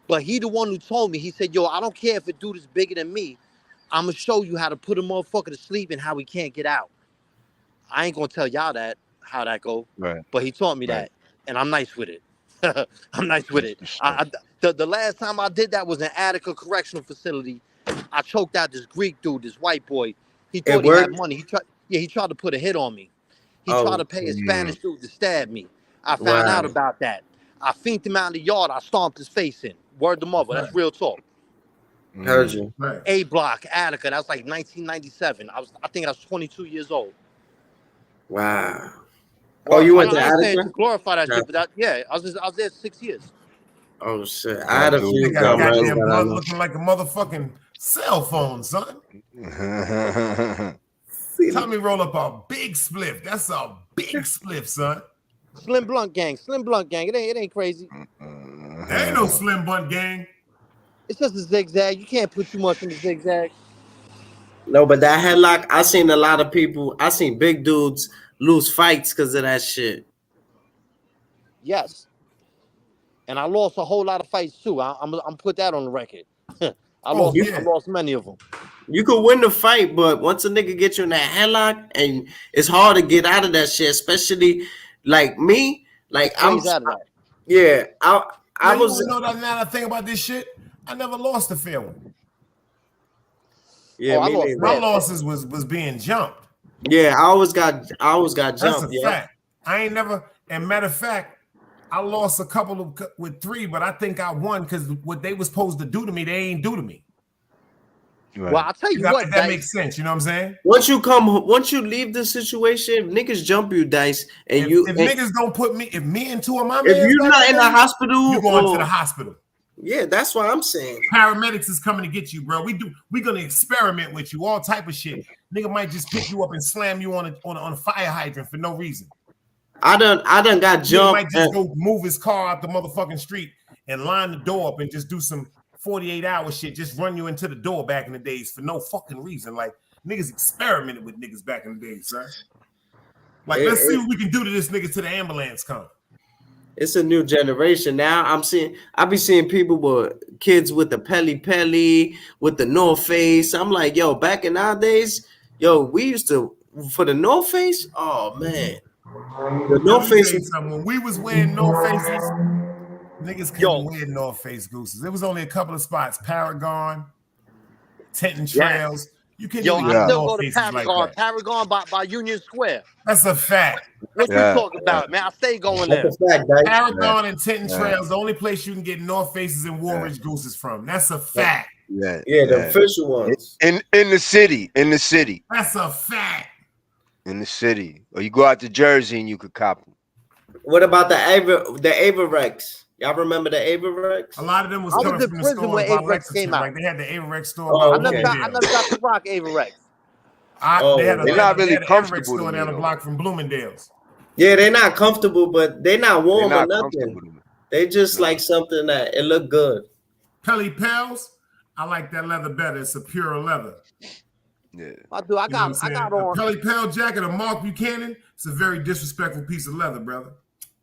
But he the one who told me, he said, yo, I don't care if a dude is bigger than me. I'm going to show you how to put a motherfucker to sleep and how he can't get out. I ain't going to tell y'all how that go. Right. But he taught me that. And I'm nice with it. I'm nice with it. The last time I did that was in Attica Correctional Facility. I choked out this Greek dude, this white boy. He thought he had money. He tried to put a hit on me. He tried to pay a Spanish dude to stab me. I found out about that. I finked him out in the yard. I stomped his face in. Word to mother. That's real talk. Heard you. Right. A block, Attica. That was like 1997. I think I was 22 years old. Wow. Oh, you went to Attica? To glorify that shit, but I was there 6 years. Oh shit! I had a few. They got goddamn blood looking like a motherfucking cell phone, son. Tommy roll up a big spliff. That's a big spliff, son. Slim Blunt Gang. It ain't crazy. There ain't no Slim Blunt Gang. It's just a zigzag. You can't put too much in the zigzag. No, but that headlock, I seen a lot of people. I seen big dudes lose fights because of that shit. Yes. And I lost a whole lot of fights too. I'm put that on the record. I lost many of them. You could win the fight, but once a nigga get you in that headlock, and it's hard to get out of that shit, especially like me. Like I'm out of that. Yeah, I was. You know that now I think about this shit. I never lost a fair one. Yeah, my losses was being jumped. Yeah, I always got jumped. That's a fact. I ain't never. And matter of fact, I lost a couple with 3, but I think I won because what they was supposed to do to me, they ain't do to me. Right. Well, I'll tell you what, that makes sense. You know what I'm saying? Once you leave the situation, niggas jump you, Dice, and if niggas don't put me, if me and 2 of my, if you're not in the hospital, you're going to the hospital. Yeah, that's what I'm saying. Paramedics is coming to get you, bro. We're gonna experiment with you, all type of shit. Nigga might just pick you up and slam you on a fire hydrant for no reason. I done got jumped. He might just go move his car out the motherfucking street and line the door up and just do some 48-hour shit, just run you into the door back in the days for no fucking reason. Like niggas experimented with niggas back in the days, sir. Like let's see what we can do to this nigga till the ambulance come. It's a new generation now. I be seeing people with kids with the Peli with the North Face. I'm like, yo, back in our days, yo, we used to for the North Face. Oh man, the North Face. When we was wearing North Faces, niggas couldn't wear North Face gooses. There was only a couple of spots: Paragon, Tenton Trails. Yes. You can I still go to Paragon. Like Paragon by Union Square. That's a fact. What you talking about, man? I stay going there. That's a fact, Paragon and Tenton Trails, the only place you can get North Faces and Woolridge gooses from. That's a fact. Yeah, the official ones. In the city. That's a fact. In the city. Or you go out to Jersey and you could cop them. What about the Averex? Y'all remember the Averex? A lot of them was coming from the store when Averex came out. Like they had the Averex store. I never got to rock Averex. They're not really comfortable. Store down the block from Bloomingdale's. Yeah, they're not comfortable, but they're not warm or nothing. They just like something that it look good. Pelly Pels, I like that leather better. It's a pure leather. Yeah, I do. I got on a Pelly Pel jacket of Mark Buchanan. It's a very disrespectful piece of leather, brother.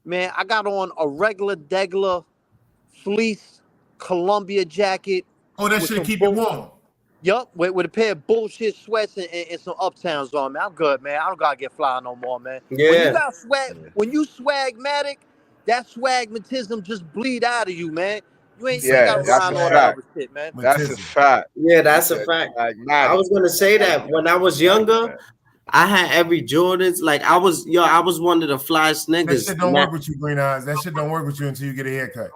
Man, I got on a regular Degler fleece Columbia jacket. Oh, that shit keep you warm. Yup, with a pair of bullshit sweats and some Uptowns on, man. I'm good, man. I don't gotta get fly no more, man. Yeah. When you got when you swagmatic, that swagmatism just bleed out of you, man. You ain't gotta ride all that other shit, man. That's a fact. Yeah, that's a fact. I was gonna say that when I was younger, I had every Jordans. Like I was one of the flyest niggas. That shit don't work with you, Green Eyes. That shit don't work with you until you get a haircut.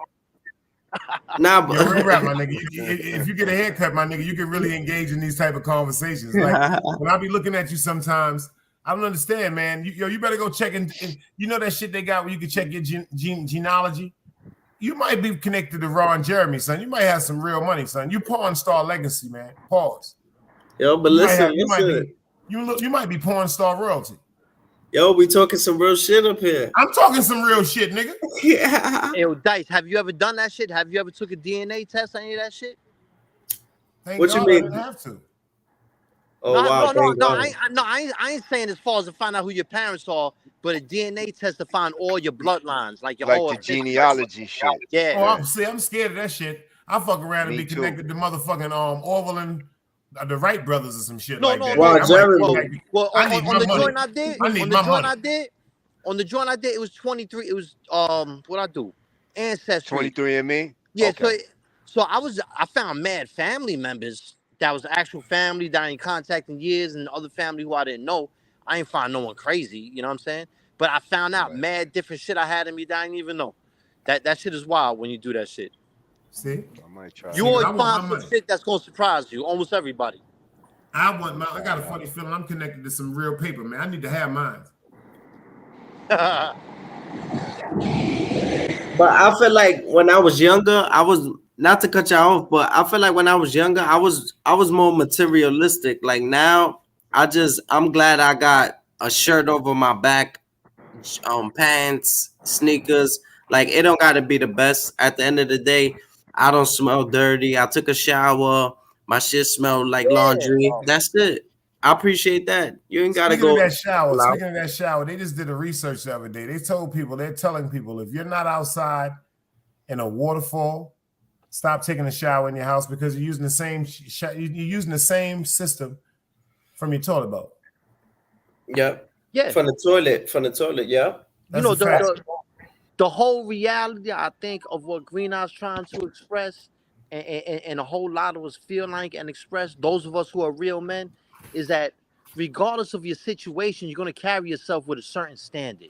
Nah, Yo, real rap, my but nigga. If you get a haircut, my nigga, you can really engage in these type of conversations. Like when I be looking at you sometimes, I don't understand, man. You better go check in. You know that shit they got where you can check your genealogy. You might be connected to Ron Jeremy, son. You might have some real money, son. You porn star legacy, man. Pause. yo, but You might be porn star royalty. Yo, we talking some real shit up here. I'm talking some real shit, nigga. Yeah. Yo, Dice, have you ever done that shit? Have you ever took a DNA test or any of that shit? Thank What God you mean? I didn't have to. Oh wow. I ain't saying as far as to find out who your parents are, but a DNA test to find all your bloodlines, like your Like whole the genealogy shit. Yeah. Oh, I'm scared of that shit. I fuck around and Me be too. connected to motherfucking Orville and the Wright brothers or some shit No, like no, that. no. Wow, I might Jeremy. be connected. Well, I need on my the money. joint I did, I need on my the joint money. I did, on the joint I did, it was 23. It was what I do, ancestry. 23andMe? Yeah, Okay. so I found mad family members that was actual family that I ain't contacted in years, and other family who I didn't know. I ain't find no one crazy, you know what I'm saying? But I found out Right. mad different shit I had in me that I didn't even know. That shit is wild when you do that shit. See? I might try. You See, always I want find my some money. shit that's gonna surprise you. Almost everybody. I got a funny feeling I'm connected to some real paper, man. I need to have mine. But I feel like when I was younger, I was not to cut you off, but I feel like when I was younger, I was more materialistic. Like now, I'm glad I got a shirt over my back, pants, sneakers. Like it don't gotta be the best. At the end of the day, I don't smell dirty. I took a shower, my shit smelled like laundry. That's it. I appreciate that. You ain't gotta Speaking go. of that shower, loud. speaking of that shower, they just did a research the other day. They're telling people if you're not outside in a waterfall, stop taking a shower in your house because you're using the same you're using the same system from your toilet bowl. Yep. Yeah. From the toilet, yeah. That's You know, a fact. the whole reality, I think, of what Green Eye's trying to express, and a whole lot of us feel like and express, those of us who are real men, is that regardless of your situation, you're going to carry yourself with a certain standard.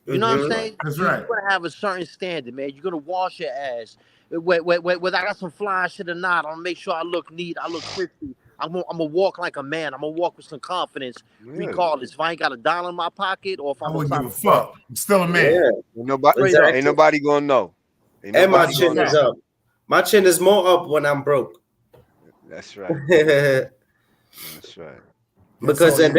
You know what I'm saying? That's You're right. going to have a certain standard, man. You're going to wash your ass. Whether I got some fly shit or not, I'm going to make sure I look neat, I look crispy. I'm gonna walk like a man. I'm gonna walk with some confidence, regardless if I ain't got a dollar in my pocket or if I I'm wouldn't outside give a the club. fuck. I'm still a man. Yeah. Ain't nobody gonna know. And my chin is up. My chin is more up when I'm broke. That's right. Because then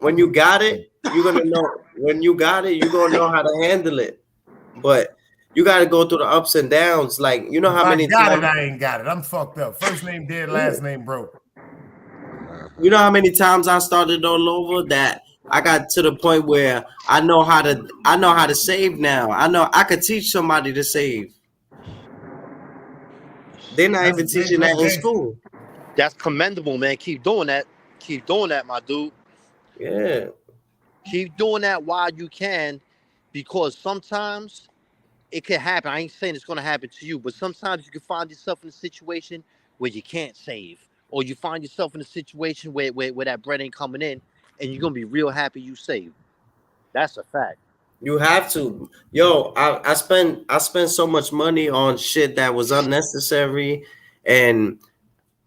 when you got it, you're gonna know. When you got it, you're gonna know how to handle it. But you got to go through the ups and downs. Like you know how many times I ain't got it. I'm fucked up. First name dead, last name broke. You know how many times I started all over that I got to the point where I know how to save now. I know I could teach somebody to save. They're not even teaching that in school. That's commendable, man. Keep doing that. Keep doing that, my dude. Yeah. Keep doing that while you can, because sometimes it can happen. I ain't saying it's going to happen to you, but sometimes you can find yourself in a situation where you can't save, or you find yourself in a situation where that bread ain't coming in, and you're going to be real happy you saved. That's a fact. You have to. Yo, I spent so much money on shit that was unnecessary, and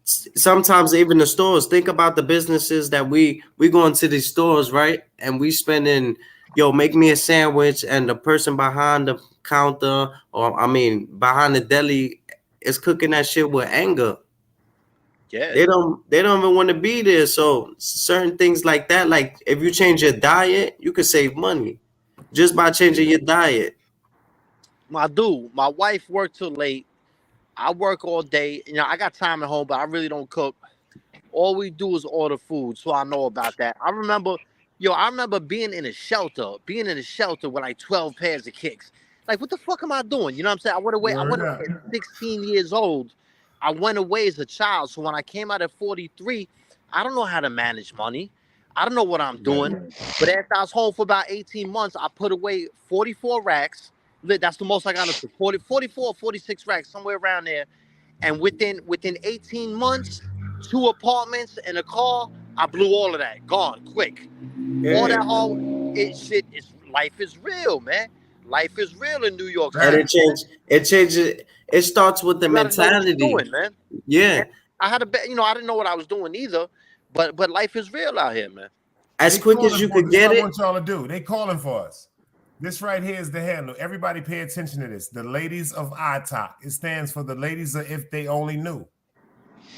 sometimes even the stores. Think about the businesses that we go into these stores, right? And we spending, make me a sandwich, and the person behind the counter, behind the deli, is cooking that shit with anger. Yeah. They don't even want to be there. So certain things like that, like if you change your diet, you could save money just by changing your diet. My dude, my wife worked till late. I work all day. I got time at home, but I really don't cook. All we do is order food, so I know about that. I remember being in a shelter with like 12 pairs of kicks. Like, what the fuck am I doing? You know what I'm saying? I went away at 16 years old. I went away as a child. So when I came out at 43, I don't know how to manage money. I don't know what I'm doing. But after I was home for about 18 months, I put away 44 racks. That's the most I got into 44 or 46 racks, somewhere around there. And within 18 months, 2 apartments and a car, I blew all of that. Gone quick. Yeah. All that shit is life is real, man. Life is real in New York. And it changes. It starts with the You gotta know what mentality. you're doing, man. Yeah. I had a bet, I didn't know what I was doing either, but life is real out here, man. As quick as you could get What I it. want y'all to do. They calling for us. This right here is the handle. Everybody pay attention to this. The Ladies of ITOC. It stands for the Ladies of If They Only Knew.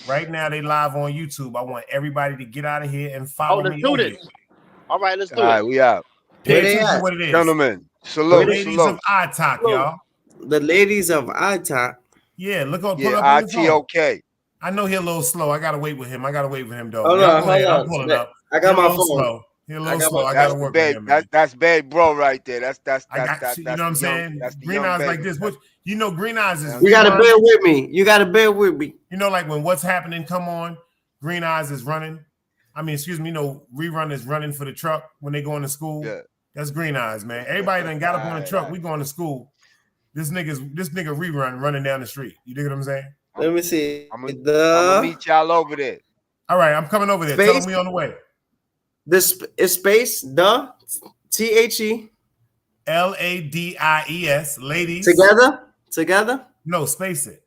Right now, they live on YouTube. I want everybody to get out of here and follow me. Let's do this. All right, let's do All right, it. we out. Pay attention to what it is. Gentlemen, The salute. Ladies of ITOC, y'all. The Ladies of ITOC. Yeah, look up. Pull Yeah, up on your phone. ITOK. I know he's a little slow. I gotta wait with him. though. Hold Y'all on, go ahead. hold I'm on. pulling up. I got He a my little phone. slow. He's a little got slow. my- I That's gotta the work with babe. him, man. That's babe bro right there. That's I got you know what I'm saying? Green Eyes like this. What Green Eyes is You gotta reruns. bear with me. You gotta bear with me. Like when What's Happening come on, Green Eyes is running. I mean, excuse me, Rerun is running for the truck when they going to school. Yeah. That's Green Eyes, man. Everybody done got up on the truck. We going to school. This nigga Rerun running down the street. You dig what I'm saying? Let me see. I'm gonna meet y'all over there. All right, I'm coming over there. Tell them we on the way. This is space the THE LADIES, ladies. Together? No, space it.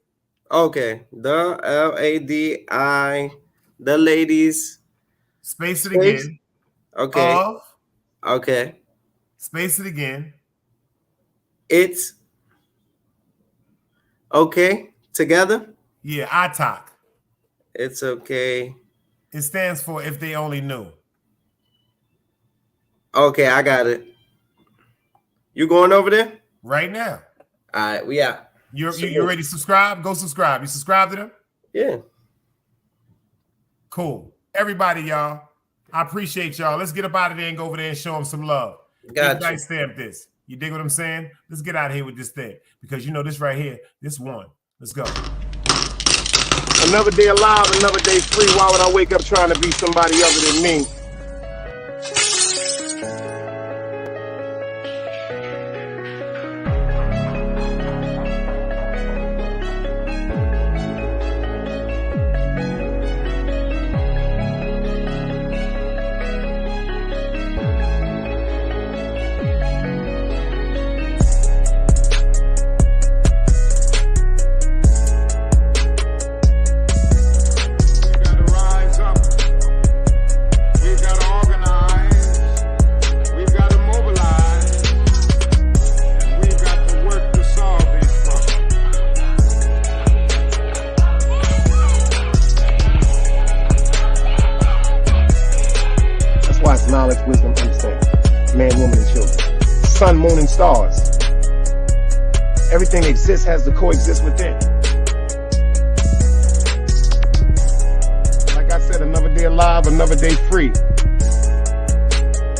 Okay. The LADI, the ladies. Space it again. Okay. Okay. Space it again. It's okay. Together? Yeah, ITOC. It's okay. It stands for If They Only Knew. Okay, I got it. You going over there? Right now. All right, we out. You ready to subscribe? Go subscribe. You subscribe to them? Yeah. Cool. Everybody, y'all. I appreciate y'all. Let's get up out of there and go over there and show them some love. Got Big you. Dice stamp this. You dig what I'm saying? Let's get out of here with this thing. Because this right here, this one. Let's go. Another day alive, another day free. Why would I wake up trying to be somebody other than me? Knowledge, wisdom, understanding. Man, woman, and children. Sun, moon, and stars. Everything exists has to coexist within. Like I said, another day alive, another day free.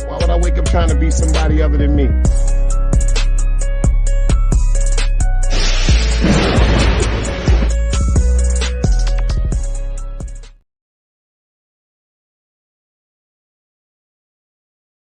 Why would I wake up trying to be somebody other than me?